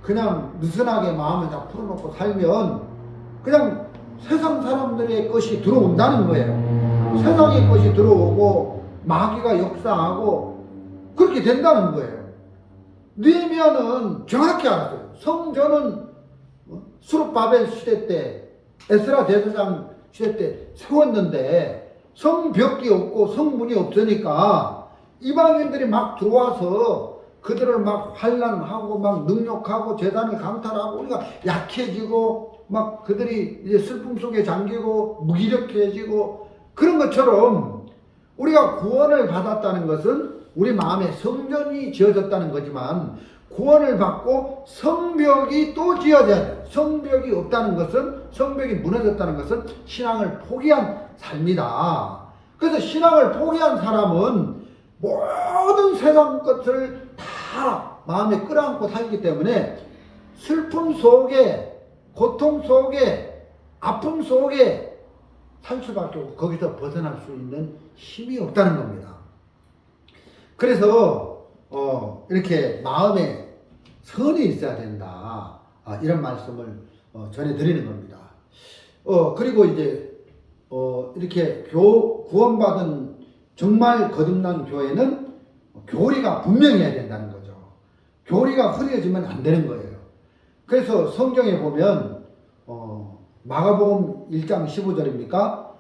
그냥 느슨하게 마음을 다 풀어놓고 살면 그냥 세상 사람들의 것이 들어온다는 거예요. 세상의 것이 들어오고 마귀가 역사하고 그렇게 된다는 거예요. 느헤미야는 정확히 알았어요. 성전은 수룹바벨 시대 때, 에스라 제사장 시대 때 세웠는데 성벽이 없고 성문이 없으니까 이방인들이 막 들어와서 그들을 막 환난하고 막 능욕하고 재단을 강탈하고 우리가 약해지고 막 그들이 이제 슬픔 속에 잠기고 무기력해지고 그런 것처럼 우리가 구원을 받았다는 것은 우리 마음에 성전이 지어졌다는 거지만 구원을 받고 성벽이 또 지어져야 돼. 성벽이 없다는 것은, 성벽이 무너졌다는 것은 신앙을 포기한 삶이다. 그래서 신앙을 포기한 사람은 모든 세상 것을 다 마음에 끌어안고 살기 때문에 슬픔 속에, 고통 속에, 아픔 속에 살 수밖에 없고 거기서 벗어날 수 있는 힘이 없다는 겁니다. 그래서 이렇게 마음에 선이 있어야 된다. 이런 말씀을 전해드리는 겁니다. 그리고 이제 이렇게 구원받은 정말 거듭난 교회는 교리가 분명해야 된다는 거죠. 교리가 흐려지면 안 되는 거예요. 그래서 성경에 보면 마가복음 1장 15절입니까?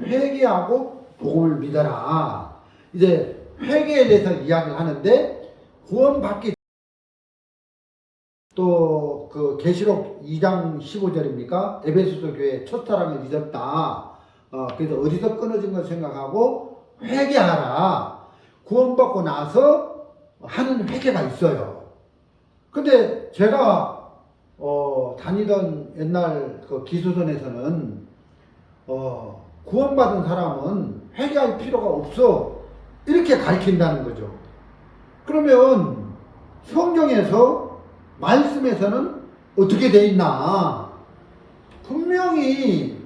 회개하고 복음을 믿어라. 이제 회개에 대해서 이야기를 하는데 구원받기 또 그 계시록 2장 15절입니까? 에베소서 교회 첫사랑을 잊었다. 그래서 어디서 끊어진 걸 생각하고 회개하라. 구원받고 나서 하는 회개가 있어요. 근데 제가 다니던 옛날 그 기수선에서는 구원받은 사람은 회개할 필요가 없어. 이렇게 가르친다는 거죠. 그러면 성경에서 말씀에서는 어떻게 돼 있나? 분명히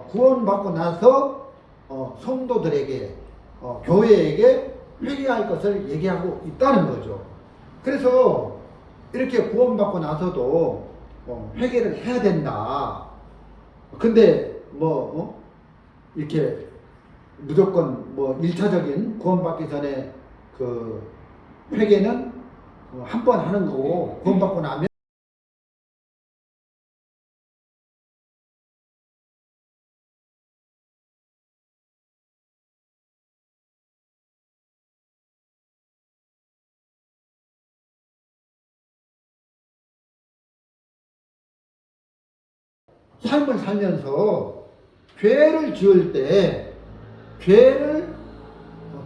구원받고 나서 성도들에게 교회에게 회개할 것을 얘기하고 있다는 거죠. 그래서 이렇게 구원받고 나서도 회개를 해야 된다. 근데 이렇게 무조건 1차적인 구원받기 전에 그 회개는 한 번 하는 거고 구원받고 나면 삶을 살면서 죄를 지을 때 죄를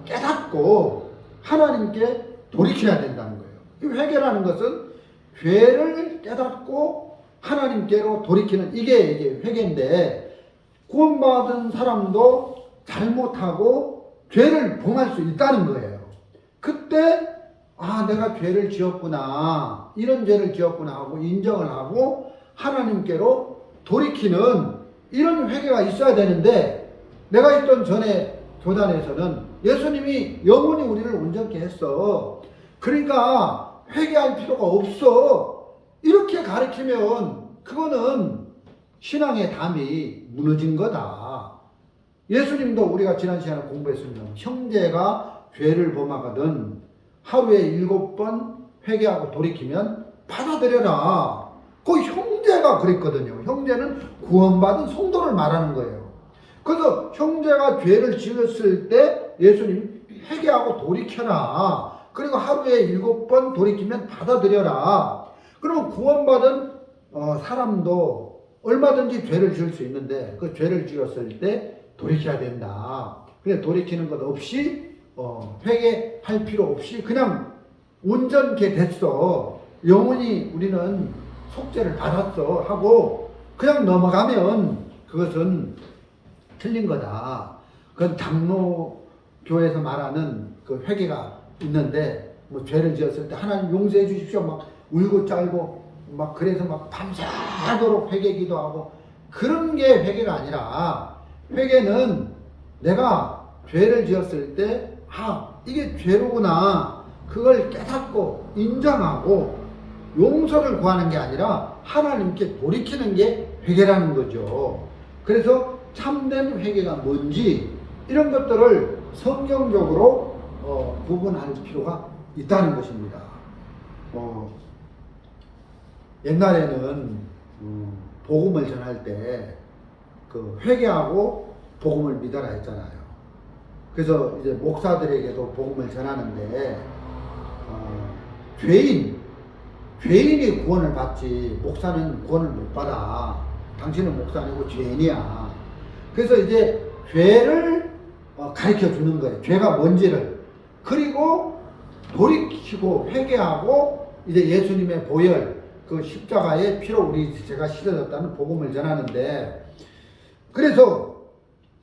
깨닫고 하나님께 돌이켜야 된다는 거예요. 이 회개라는 것은 죄를 깨닫고 하나님께로 돌이키는 이게 회개인데 구원받은 사람도 잘못하고 죄를 범할 수 있다는 거예요. 그때 내가 죄를 지었구나, 이런 죄를 지었구나 하고 인정을 하고 하나님께로 돌이키는 이런 회개가 있어야 되는데 내가 있던 전에 교단에서는 예수님이 영원히 우리를 온전케 했어. 그러니까 회개할 필요가 없어. 이렇게 가르치면 그거는 신앙의 담이 무너진 거다. 예수님도 우리가 지난 시간에 공부했습니다. 형제가 죄를 범하거든 하루에 7번 회개하고 돌이키면 받아들여라. 그 형제가 그랬거든요. 형제는 구원받은 성도를 말하는 거예요. 그래서 형제가 죄를 지었을 때 예수님 회개하고 돌이켜라. 그리고 하루에 7번 돌이키면 받아들여라. 그러면 구원받은 사람도 얼마든지 죄를 지을 수 있는데 그 죄를 지었을 때 돌이켜야 된다. 근데 돌이키는 것 없이 회개할 필요 없이 그냥 온전케 됐어. 영원히 우리는 속죄를 받았어 하고 그냥 넘어가면 그것은 틀린 거다. 그건 장로교에서 말하는 그 회개가 있는데 죄를 지었을 때 하나님 용서해 주십시오 막 울고 짤고 막 그래서 막 밤새도록 회개 기도하고 그런 게 회개가 아니라 회개는 내가 죄를 지었을 때 이게 죄로구나 그걸 깨닫고 인정하고 용서를 구하는 게 아니라 하나님께 돌이키는 게 회개라는 거죠. 그래서 참된 회개가 뭔지 이런 것들을 성경적으로 구분할 필요가 있다는 것입니다. 옛날에는 복음을 전할 때 그 회개하고 복음을 믿어라 했잖아요. 그래서 이제 목사들에게도 복음을 전하는데 죄인이 구원을 받지 목사는 구원을 못 받아. 당신은 목사 아니고 죄인이야. 그래서 이제 죄를 가르쳐 주는 거예요. 죄가 뭔지를. 그리고 돌이키고 회개하고 이제 예수님의 보혈 그 십자가의 피로 우리 죄가 씻어졌다는 복음을 전하는데, 그래서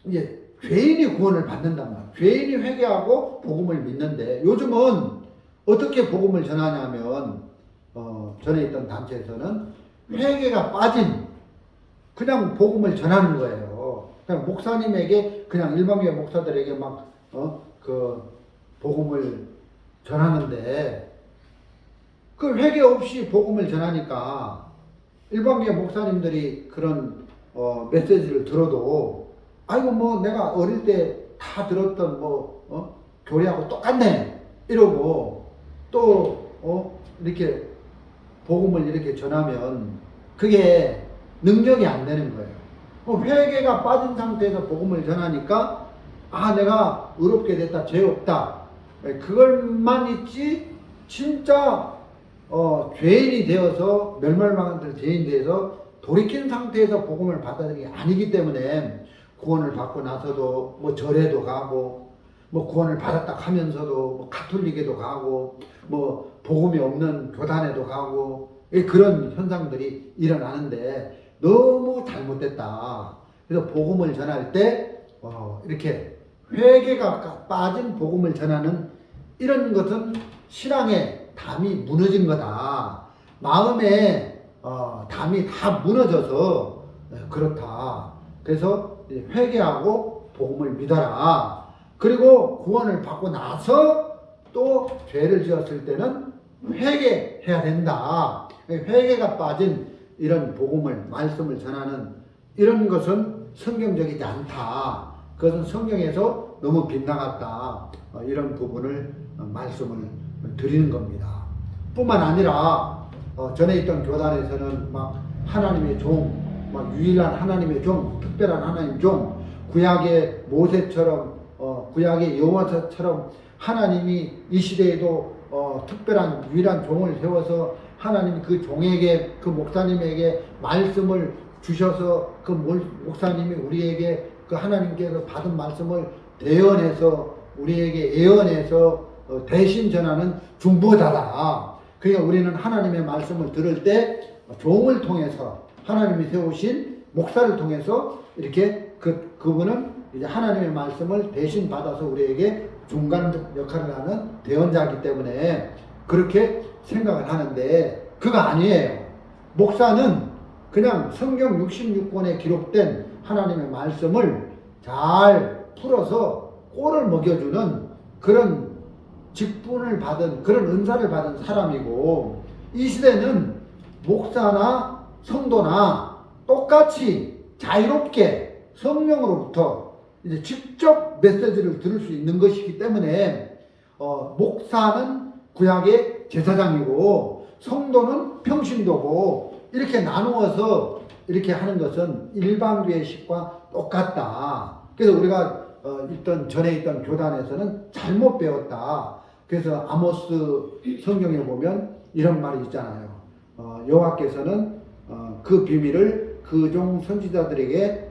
이제 죄인이 구원을 받는단 말이에요. 죄인이 회개하고 복음을 믿는데, 요즘은 어떻게 복음을 전하냐면 전에 있던 단체에서는 회개가 빠진 그냥 복음을 전하는 거예요. 그냥 목사님에게, 그냥 일반교회 목사들에게 막 그 복음을 전하는데, 그 회개 없이 복음을 전하니까 일반교회 목사님들이 그런 메시지를 들어도 아이고 뭐 내가 어릴 때 다 들었던 교리하고 똑같네 이러고, 또 이렇게 복음을 이렇게 전하면 그게 능력이 안 되는 거예요. 회개가 빠진 상태에서 복음을 전하니까 내가 의롭게 됐다, 죄 없다, 그걸만 있지 진짜 죄인이 되어서 멸망할 죄인이 되어서 돌이킨 상태에서 복음을 받아들이는 게 아니기 때문에, 구원을 받고 나서도 뭐 절에도 가고 뭐 구원을 받았다 하면서도 뭐 가톨릭에도 가고 뭐 복음이 없는 교단에도 가고 그런 현상들이 일어나는데 너무 잘못됐다. 그래서 복음을 전할 때 이렇게 회개가 빠진 복음을 전하는 이런 것은 신앙의 담이 무너진 거다. 마음의 담이 다 무너져서 그렇다. 그래서 회개하고 복음을 믿어라. 그리고 구원을 받고 나서 또 죄를 지었을 때는 회개해야 된다. 회개가 빠진 이런 복음을, 말씀을 전하는 이런 것은 성경적이지 않다. 그것은 성경에서 너무 빗나갔다. 이런 부분을 말씀을 드리는 겁니다. 뿐만 아니라 전에 있던 교단에서는 막 하나님의 종, 막 유일한 하나님의 종, 특별한 하나님 종, 구약의 모세처럼, 구약의 여호와처럼 하나님이 이 시대에도 특별한 유일한 종을 세워서 하나님이 그 종에게, 그 목사님에게 말씀을 주셔서 그 목사님이 우리에게 그 하나님께서 받은 말씀을 대언해서 우리에게 예언해서 대신 전하는 중보자다. 그러니까 우리는 하나님의 말씀을 들을 때 종을 통해서, 하나님이 세우신 목사를 통해서 이렇게 그분은 이제 하나님의 말씀을 대신 받아서 우리에게 중간 역할을 하는 대언자이기 때문에 그렇게 생각을 하는데, 그거 아니에요. 목사는 그냥 성경 66권에 기록된 하나님의 말씀을 잘 풀어서 꼴을 먹여주는 그런 직분을 받은, 그런 은사를 받은 사람이고, 이 시대는 목사나 성도나 똑같이 자유롭게 성령으로부터 이제 직접 메시지를 들을 수 있는 것이기 때문에 목사는 구약의 제사장이고 성도는 평신도고 이렇게 나누어서 이렇게 하는 것은 일반교회식과 똑같다. 그래서 우리가 전에 있던 교단에서는 잘못 배웠다. 그래서 아모스 성경에 보면 이런 말이 있잖아요. 여호와께서는 그 비밀을 그 종 선지자들에게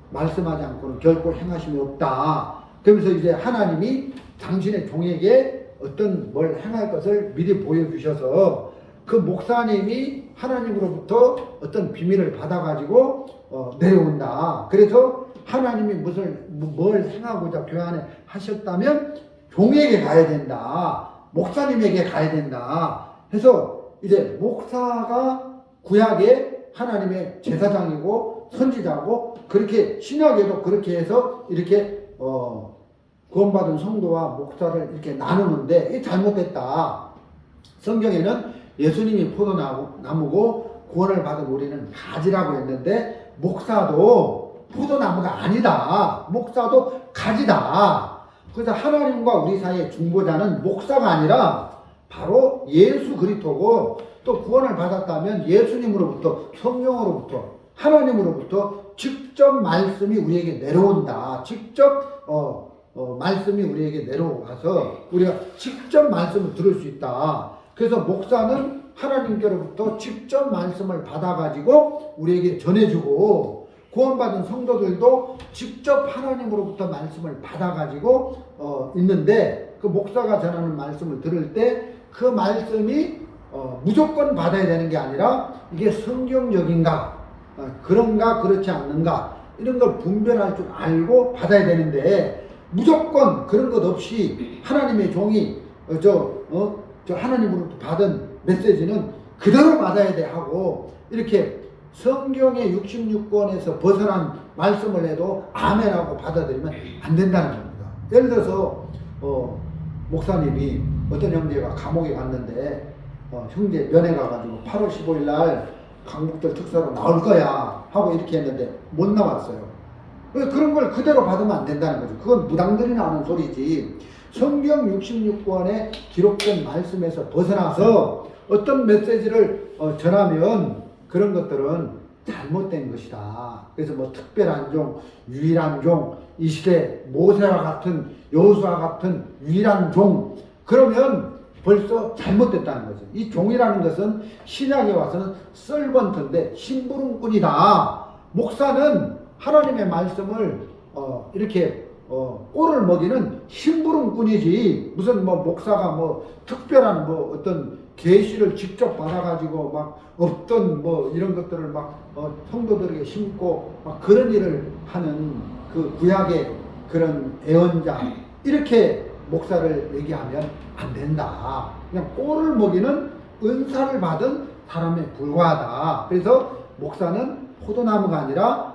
말씀하지 않고는 결코 행하심이 없다. 그러면서 이제 하나님이 당신의 종에게 어떤 뭘 행할 것을 미리 보여주셔서 그 목사님이 하나님으로부터 어떤 비밀을 받아가지고 내려온다. 그래서 하나님이 뭘 행하고자 교환에 하셨다면 종에게 가야 된다. 목사님에게 가야 된다. 해서 이제 목사가 구약의 하나님의 제사장이고 선지자고, 그렇게 신약에도 그렇게 해서 이렇게 구원받은 성도와 목사를 이렇게 나누는데 이게 잘못됐다. 성경에는 예수님이 포도나무고 구원을 받은 우리는 가지라고 했는데, 목사도 포도나무가 아니다. 목사도 가지다. 그래서 하나님과 우리 사이의 중보자는 목사가 아니라 바로 예수 그리스도고, 또 구원을 받았다면 예수님으로부터, 성령으로부터, 하나님으로부터 직접 말씀이 우리에게 내려온다. 직접 말씀이 우리에게 내려와서 우리가 직접 말씀을 들을 수 있다. 그래서 목사는 하나님께로부터 직접 말씀을 받아가지고 우리에게 전해주고, 구원받은 성도들도 직접 하나님으로부터 말씀을 받아가지고 있는데, 그 목사가 전하는 말씀을 들을 때 그 말씀이 무조건 받아야 되는 게 아니라 이게 성경적인가, 그런가 그렇지 않는가, 이런 걸 분별할 줄 알고 받아야 되는데, 무조건 그런 것 없이 하나님의 종이 저 하나님으로부터 받은 메시지는 그대로 받아야 돼 하고, 이렇게 성경의 66권에서 벗어난 말씀을 해도 아멘하고 받아들이면 안 된다는 겁니다. 예를 들어서 목사님이 어떤 형제가 감옥에 갔는데 형제 면회 가가지고 8월 15일 날 강북들 특사로 나올 거야 하고 이렇게 했는데 못 나왔어요. 그런 걸 그대로 받으면 안 된다는 거죠. 그건 무당들이 나오는 소리지, 성경 66권에 기록된 말씀에서 벗어나서 어떤 메시지를 전하면 그런 것들은 잘못된 것이다. 그래서 뭐 특별한 종, 유일한 종, 이 시대 모세와 같은, 여호수아와 같은 유일한 종, 그러면 벌써 잘못됐다는 거죠. 이 종이라는 것은 신약에 와서는 썰번트인데 심부름꾼이다. 목사는 하나님의 말씀을 이렇게 꼴을 먹이는 심부름꾼이지, 무슨 뭐 목사가 뭐 특별한 뭐 어떤 계시를 직접 받아가지고 막 없던 뭐 이런 것들을 막 성도들에게 심고 막 그런 일을 하는 그 구약의 그런 애언자, 이렇게 목사를 얘기하면 안 된다. 그냥 꼴을 먹이는 은사를 받은 사람에 불과하다. 그래서 목사는 포도나무가 아니라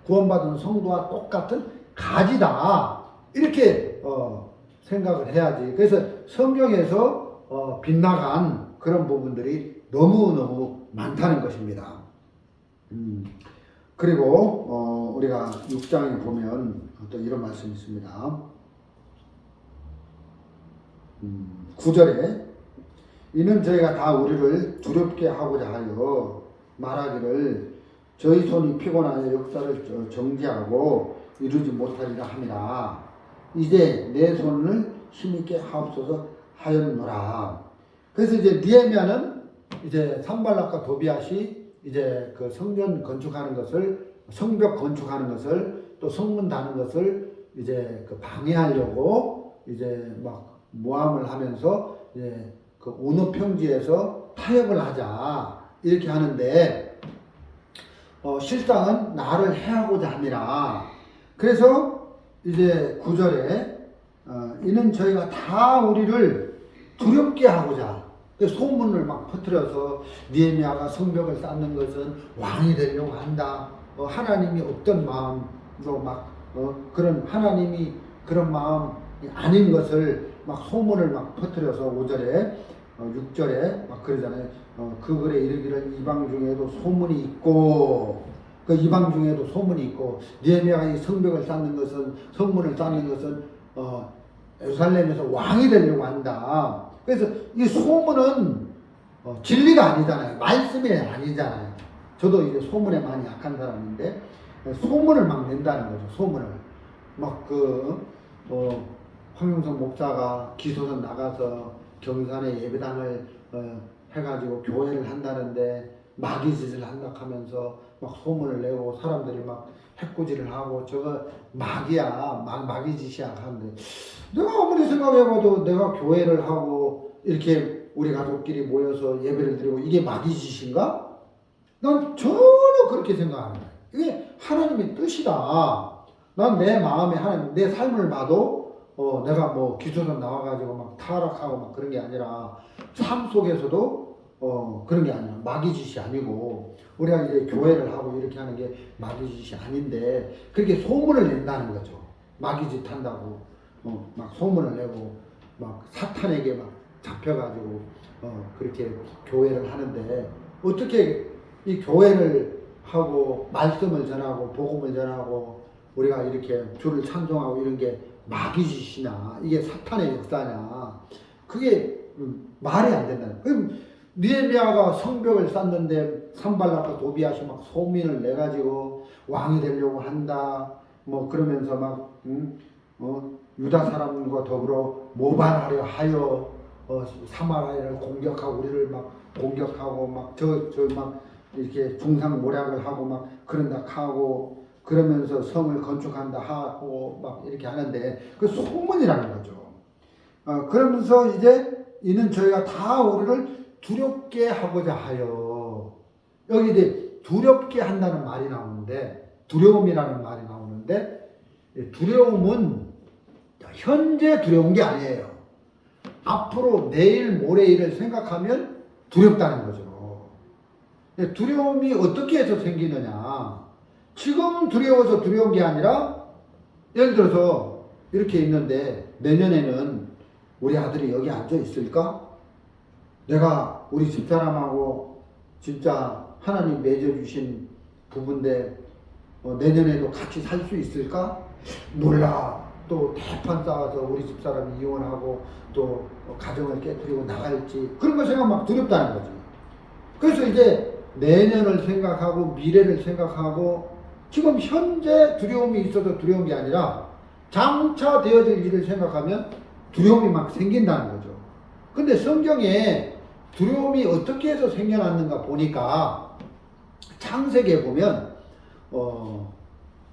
구원받은 성도와 똑같은 가지다. 이렇게 생각을 해야지. 그래서 성경에서 빗나간 그런 부분들이 너무너무 많다는 것입니다. 그리고 우리가 6장에 보면 또 이런 말씀이 있습니다. 9절에 이는 저희가 다 우리를 두렵게 하고자 하여 말하기를 저희 손이 피곤하여 역사를 정지하고 이루지 못하리라 함이라. 이제 내 손을 힘있게 하옵소서 하였노라. 그래서 이제 느헤미야는 이제 산발락과 도비앗이 이제 그 성전 건축하는 것을, 성벽 건축하는 것을, 또 성문 다는 것을 이제 그 방해하려고 이제 막 모함을 하면서 이제 그 오너 평지에서 타협을 하자 이렇게 하는데, 실상은 나를 해하고자 함이라. 그래서 이제 9절에 이는 저희가 다 우리를 두렵게 하고자, 소문을 막 퍼뜨려서 느헤미야가 성벽을 쌓는 것은 왕이 되려고 한다, 하나님이 없던 마음으로 막 그런 하나님이 그런 마음이 아닌 것을 막 소문을 막 퍼뜨려서 5절에 6절에 막 그러잖아요. 그 글에 이르기를 이방 중에도 소문이 있고, 그 이방 중에도 소문이 있고, 느헤미야가 이 성벽을 쌓는 것은, 성문을 쌓는 것은 예루살렘에서 왕이 되려고 한다. 그래서 이 소문은 진리가 아니잖아요. 말씀이 아니잖아요. 저도 이제 소문에 많이 약한 사람인데 소문을 막 낸다는 거죠. 소문을 막 황영성 목사가 기소선 나가서 경산에 예배당을 해가지고 교회를 한다는데 마귀짓을 한다 하면서 막 소문을 내고 사람들이 막 해코지를 하고 저거 마귀야, 마귀짓이야 하는데, 내가 아무리 생각해봐도 내가 교회를 하고 이렇게 우리 가족끼리 모여서 예배를 드리고 이게 마귀짓인가? 난 전혀 그렇게 생각 안 해요. 이게 하나님의 뜻이다. 난 내 마음에 하나님, 내 삶을 봐도 내가 뭐 기초선 나와가지고 막 타락하고 막 그런 게 아니라 삶 속에서도 그런 게 아니라 마귀짓이 아니고, 우리가 이제 교회를 하고 이렇게 하는 게 마귀짓이 아닌데 그렇게 소문을 낸다는 거죠. 마귀짓 한다고 막 소문을 내고 막 사탄에게 막 잡혀가지고 그렇게 교회를 하는데, 어떻게 이 교회를 하고 말씀을 전하고 복음을 전하고 우리가 이렇게 주를 찬송하고 이런 게 마귀짓이냐, 이게 사탄의 역사냐, 그게 말이 안 된다는. 그럼 느헤미야가 성벽을 쌓는데 산발락과 도비아시 막 소민을 내 가지고 왕이 되려고 한다. 뭐 그러면서 막 유다 사람과 더불어 모반하려 하여 사마리아를 공격하고 우리를 막 공격하고 막 막 이렇게 중상모략을 하고 막 그런다 하고 그러면서 성을 건축한다 하고 막 이렇게 하는데 그 소문이라는 거죠. 그러면서 이제 이는 저희가 다 우리를 두렵게 하고자 하여 여기 이제 두렵게 한다는 말이 나오는데 두려움이라는 말이 나오는데 두려움은 현재 두려운 게 아니에요. 앞으로 내일 모레 일을 생각하면 두렵다는 거죠. 두려움이 어떻게 해서 생기느냐? 지금 두려워서 두려운 게 아니라 예를 들어서 이렇게 있는데 내년에는 우리 아들이 여기 앉아 있을까? 내가 우리 집사람하고 진짜 하나님 맺어주신 부부인데 내년에도 같이 살 수 있을까? 몰라. 또 대판 쌓아서 우리 집사람이 이혼하고 또 가정을 깨뜨리고 나갈지 그런 거 생각 막 두렵다는 거지. 그래서 이제 내년을 생각하고 미래를 생각하고 지금 현재 두려움이 있어서 두려운 게 아니라 장차 되어질 일을 생각하면 두려움이 막 생긴다는 거죠. 근데 성경에 두려움이 어떻게 해서 생겨났는가 보니까 창세기에 보면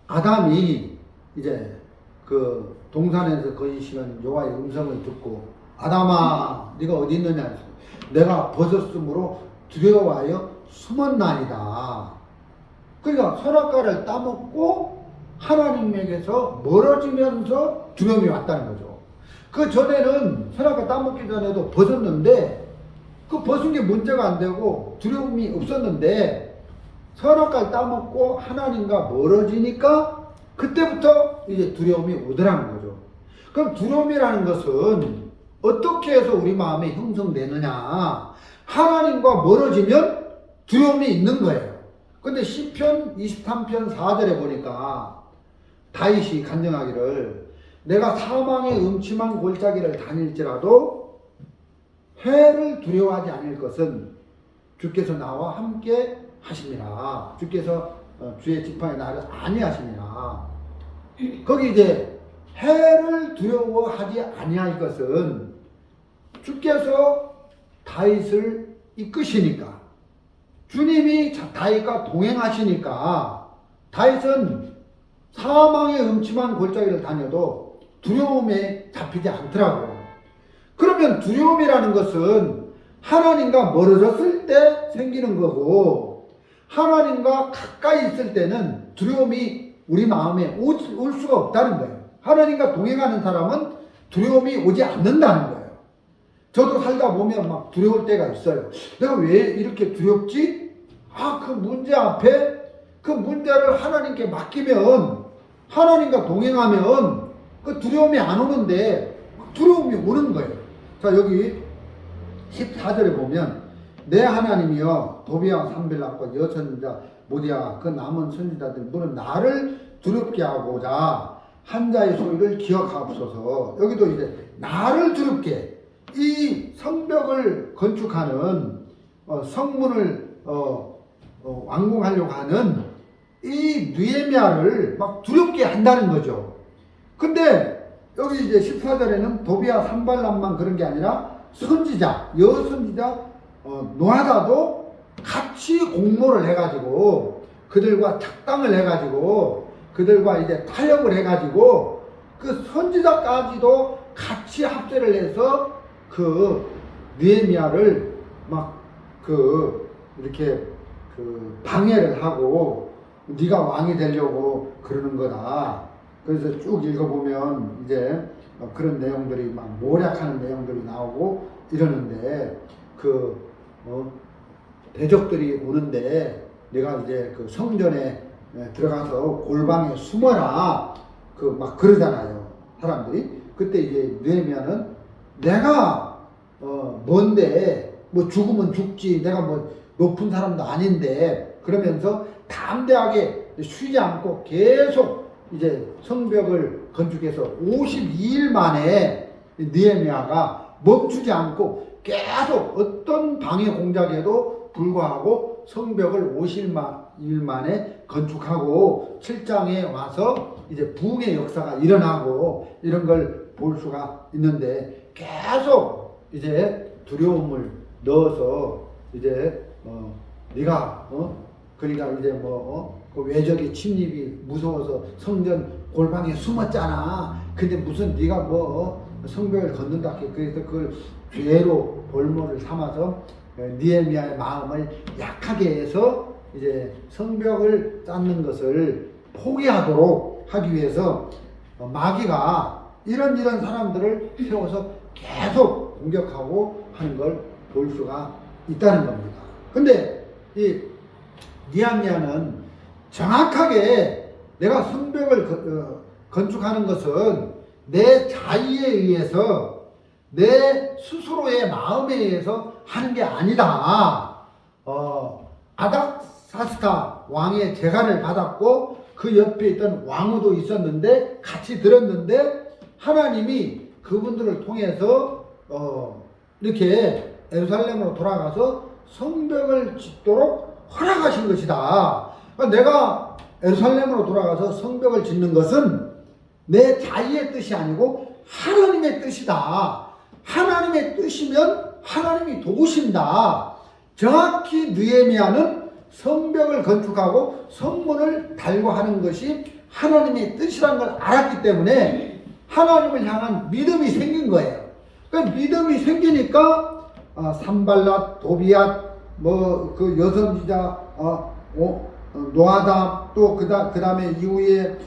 아담이 이제 그 동산에서 거주시는 여호와의 음성을 듣고 아담아 네가 어디 있느냐 내가 벗었으므로 두려워하여 숨었나이다. 그러니까 선악과를 따먹고 하나님에게서 멀어지면서 두려움이 왔다는 거죠. 그 전에는 선악과 따먹기 전에도 벗었는데 그 벗은 게 문제가 안 되고 두려움이 없었는데 선악과를 따먹고 하나님과 멀어지니까 그때부터 이제 두려움이 오더라는 거죠. 그럼 두려움이라는 것은 어떻게 해서 우리 마음에 형성되느냐? 하나님과 멀어지면 두려움이 있는 거예요. 근데 시편 23편 4절에 보니까 다윗이 간증하기를 내가 사망의 음침한 골짜기를 다닐지라도 해를 두려워하지 않을 것은 주께서 나와 함께 하심이라. 주께서 주의 지팡이 나를 아니하심이라. 거기 이제 해를 두려워하지 아니할 것은 주께서 다윗을 이끄시니까 주님이 다윗과 동행하시니까 다윗은 사망의 음침한 골짜기를 다녀도 두려움에 잡히지 않더라고요. 그러면 두려움이라는 것은 하나님과 멀어졌을 때 생기는 거고 하나님과 가까이 있을 때는 두려움이 우리 마음에 올 수가 없다는 거예요. 하나님과 동행하는 사람은 두려움이 오지 않는다는 거예요. 저도 살다 보면 막 두려울 때가 있어요. 내가 왜 이렇게 두렵지? 그 문제 앞에 그 문제를 하나님께 맡기면 하나님과 동행하면 그 두려움이 안 오는데 두려움이 오는 거예요. 자, 여기 14절에 보면 내 하나님이여 도비야 산벨락과 여선자 모디아 그 남은 선지자들 물은 나를 두렵게 하고자 한 자의 소리를 기억하옵소서. 여기도 이제 나를 두렵게 이 성벽을 건축하는 성문을 완공하려고 하는 이 느헤미야를 막 두렵게 한다는 거죠. 근데 여기 이제 14절에는 도비야 산발람만 그런 게 아니라 선지자, 여선지자 노아다도 같이 공모를 해가지고 그들과 착당을 해가지고 그들과 이제 타협을 해가지고 그 선지자까지도 같이 합세를 해서 그 느헤미야를 막 이렇게 방해를 하고 네가 왕이 되려고 그러는 거다. 그래서 쭉 읽어보면 이제 그런 내용들이 막 모략하는 내용들이 나오고 이러는데 대적들이 오는데 내가 이제 그 성전에 들어가서 골방에 숨어라 막 그러잖아요 사람들이. 그때 이제 느헤미야는 내가 뭔데 뭐 죽으면 죽지 내가 뭐 높은 사람도 아닌데 그러면서 담대하게 쉬지 않고 계속 이제 성벽을 건축해서 52일 만에 느헤미야가 멈추지 않고 계속 어떤 방해 공작에도 불구하고 성벽을 50일 만에 건축하고 7장에 와서 이제 부흥의 역사가 일어나고 이런 걸 볼 수가 있는데, 계속 이제 두려움을 넣어서 이제 네가 그러니까 이제 그 외적의 침입이 무서워서 성전 골방에 숨었잖아. 근데 무슨 네가 성벽을 걷는다. 그래서 그걸 죄로 볼모를 삼아서 느헤미야의 마음을 약하게 해서 이제 성벽을 쌓는 것을 포기하도록 하기 위해서 마귀가 이런 사람들을 세워서 계속 공격하고 하는 걸 볼 수가 있다는 겁니다. 근데 이 느헤미야는 정확하게 내가 성벽을 건축하는 것은 내 자의에 의해서, 내 스스로의 마음에 의해서 하는 게 아니다. 아닥사스다 왕의 재간을 받았고 그 옆에 있던 왕후도 있었는데 같이 들었는데 하나님이 그분들을 통해서 이렇게 예루살렘으로 돌아가서 성벽을 짓도록 허락하신 것이다. 그러니까 내가 예루살렘으로 돌아가서 성벽을 짓는 것은 내 자의의 뜻이 아니고 하나님의 뜻이다. 하나님의 뜻이면 하나님이 도우신다. 정확히 느헤미야는 성벽을 건축하고 성문을 달고 하는 것이 하나님의 뜻이라는 걸 알았기 때문에 하나님을 향한 믿음이 생긴 거예요. 그러니까 믿음이 생기니까 산발랏, 도비앗, 그 여선지자, 노아담, 또 그 다음에 이후에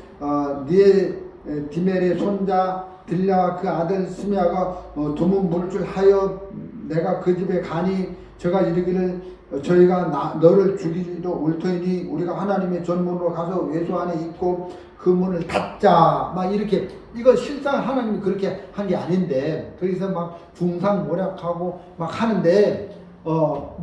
디멜의 손자 들랴 그 아들 스미야가 조문 물줄 하여 내가 그 집에 가니 저가 이르기를 저희가 너를 죽이기도 옳더니 우리가 하나님의 전문으로 가서 외소 안에 있고 그 문을 닫자, 막 이렇게. 이거 실상 하나님이 그렇게 한 게 아닌데, 거기서 막 중상모략하고 막 하는데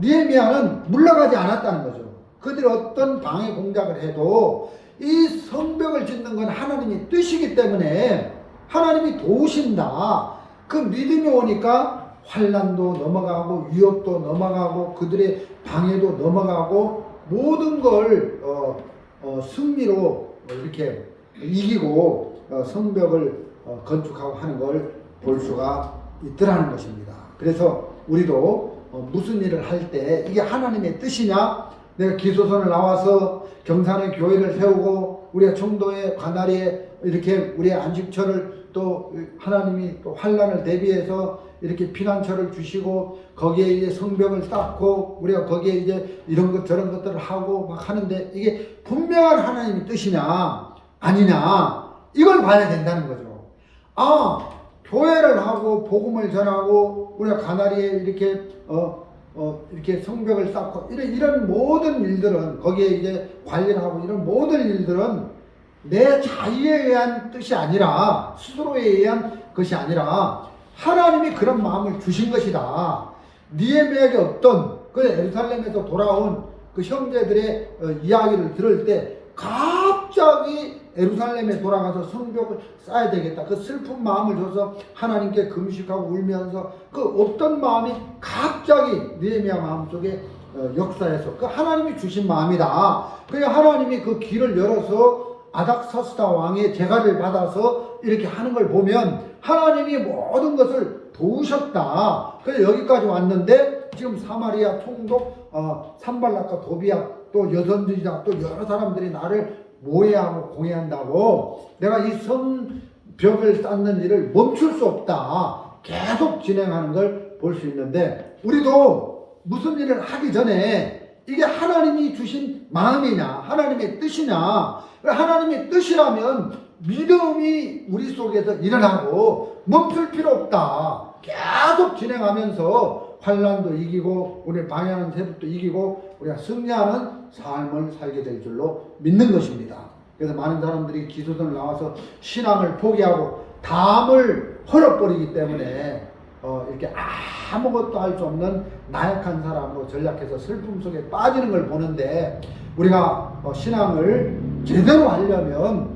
느헤미야는 물러가지 않았다는 거죠. 그들이 어떤 방해 공작을 해도 이 성벽을 짓는 건 하나님의 뜻이기 때문에 하나님이 도우신다. 그 믿음이 오니까 환난도 넘어가고 위협도 넘어가고 그들의 방해도 넘어가고 모든 걸 승리로 이렇게 이기고 성벽을 건축하고 하는 걸 볼 수가 있더라는 것입니다. 그래서 우리도 무슨 일을 할 때 이게 하나님의 뜻이냐? 내가 기소선을 나와서 경산의 교회를 세우고 우리가 청도의 관아리에 이렇게 우리의 안식처를 또 하나님이 또 환난을 대비해서 이렇게 피난처를 주시고 거기에 이제 성벽을 쌓고 우리가 거기에 이제 이런 것 저런 것들을 하고 막 하는데 이게 분명한 하나님의 뜻이냐 아니냐 이걸 봐야 된다는 거죠. 교회를 하고 복음을 전하고 우리가 가나리에 이렇게 이렇게 성벽을 쌓고 이런 모든 일들은 거기에 이제 관련하고 이런 모든 일들은 내 자의에 의한 뜻이 아니라 스스로에 의한 것이 아니라 하나님이 그런 마음을 주신 것이다. 느헤미야에게 어떤 그 예루살렘에서 돌아온 그 형제들의 이야기를 들을 때 갑자기 예루살렘에 돌아가서 성벽을 쌓아야 되겠다. 그 슬픈 마음을 줘서 하나님께 금식하고 울면서 그 어떤 마음이 갑자기 느헤미야 마음속에 역사에서 그 하나님이 주신 마음이다. 그래 하나님이 그 길을 열어서 아닥사스다 왕의 재가를 받아서 이렇게 하는 걸 보면 하나님이 모든 것을 도우셨다. 그래서 여기까지 왔는데 지금 사마리아 총독 산발랏과 도비앗 또 여선지자 또 여러 사람들이 나를 모해하고 공해한다고 내가 이 성벽을 쌓는 일을 멈출 수 없다. 계속 진행하는 걸 볼 수 있는데 우리도 무슨 일을 하기 전에 이게 하나님이 주신 마음이냐 하나님의 뜻이냐. 하나님의 뜻이라면 믿음이 우리 속에서 일어나고 멈출 필요 없다. 계속 진행하면서 환난도 이기고 우리 방해하는 세력도 이기고 우리가 승리하는 삶을 살게 될 줄로 믿는 것입니다. 그래서 많은 사람들이 기도선을 나와서 신앙을 포기하고 담을 헐어버리기 때문에 이렇게 아무것도 할 수 없는 나약한 사람으로 전락해서 슬픔 속에 빠지는 걸 보는데 우리가 신앙을 제대로 하려면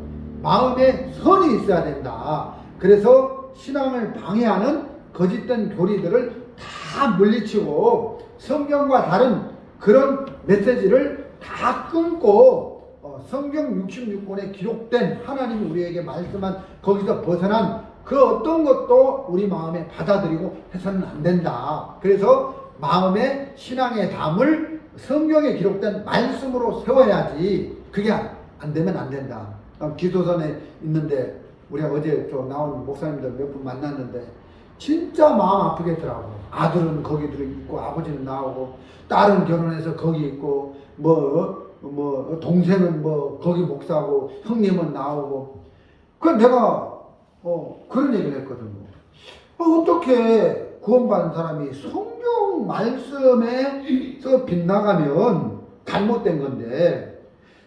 마음에 선이 있어야 된다. 그래서 신앙을 방해하는 거짓된 교리들을 다 다 물리치고 성경과 다른 그런 메시지를 다 끊고 성경 66권에 기록된 하나님이 우리에게 말씀한 거기서 벗어난 그 어떤 것도 우리 마음에 받아들이고 해서는 안 된다. 그래서 마음의 신앙의 담을 성경에 기록된 말씀으로 세워야지. 그게 안 되면 안 된다. 기도선에 있는데 우리가 어제 나온 목사님들 몇 분 만났는데 진짜 마음 아프겠더라고. 아들은 거기 들어있고 아버지는 나오고 딸은 결혼해서 거기 있고 동생은 거기 목사고 형님은 나오고. 그래서 내가 그런 얘기를 했거든요. 어떻게 구원받은 사람이 성경 말씀에서 빗나가면 잘못된 건데,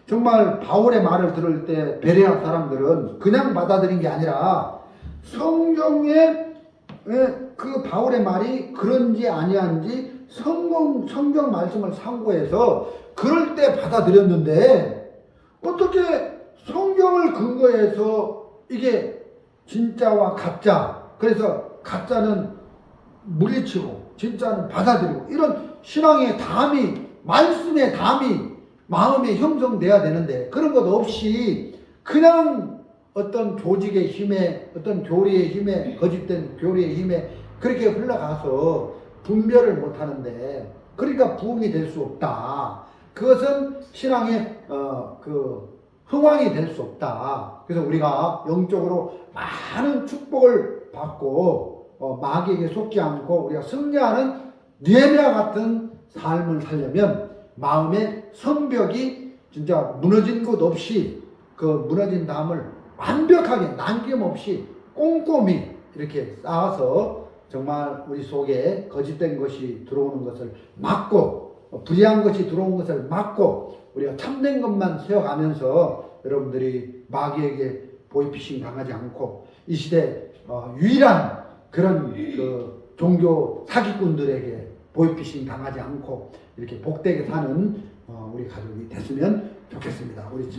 정말 바울의 말을 들을 때 베레아 사람들은 그냥 받아들인 게 아니라 성경에 그 바울의 말이 그런지 아니한지 성경 말씀을 참고해서 그럴 때 받아들였는데, 어떻게 성경을 근거해서 이게 진짜와 가짜, 그래서 가짜는 물리치고 진짜는 받아들이고, 이런 신앙의 담이, 말씀의 담이 마음에 형성돼야 되는데 그런 것 없이 그냥 어떤 조직의 힘에, 어떤 교리의 힘에, 거짓된 교리의 힘에 그렇게 흘러가서 분별을 못하는데, 그러니까 부흥이 될 수 없다. 그것은 신앙의 흥왕이 될 수 없다. 그래서 우리가 영적으로 많은 축복을 받고 마귀에게 속지 않고 우리가 승리하는 느헤미야 같은 삶을 살려면 마음의 성벽이 진짜 무너진 것 없이 그 무너진 담을 완벽하게 남김없이 꼼꼼히 이렇게 쌓아서 정말 우리 속에 거짓된 것이 들어오는 것을 막고, 불의한 것이 들어오는 것을 막고, 우리가 참된 것만 세워가면서 여러분들이 마귀에게 보이피싱 당하지 않고 이 시대 유일한 그런 그 종교 사기꾼들에게 보이피싱 당하지 않고 이렇게 복되게 사는 우리 가족이 됐으면 좋겠습니다. 우리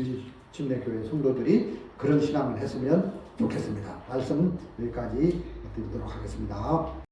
침례교회 성도들이 그런 신앙을 했으면 좋겠습니다. 말씀 여기까지 드리도록 하겠습니다.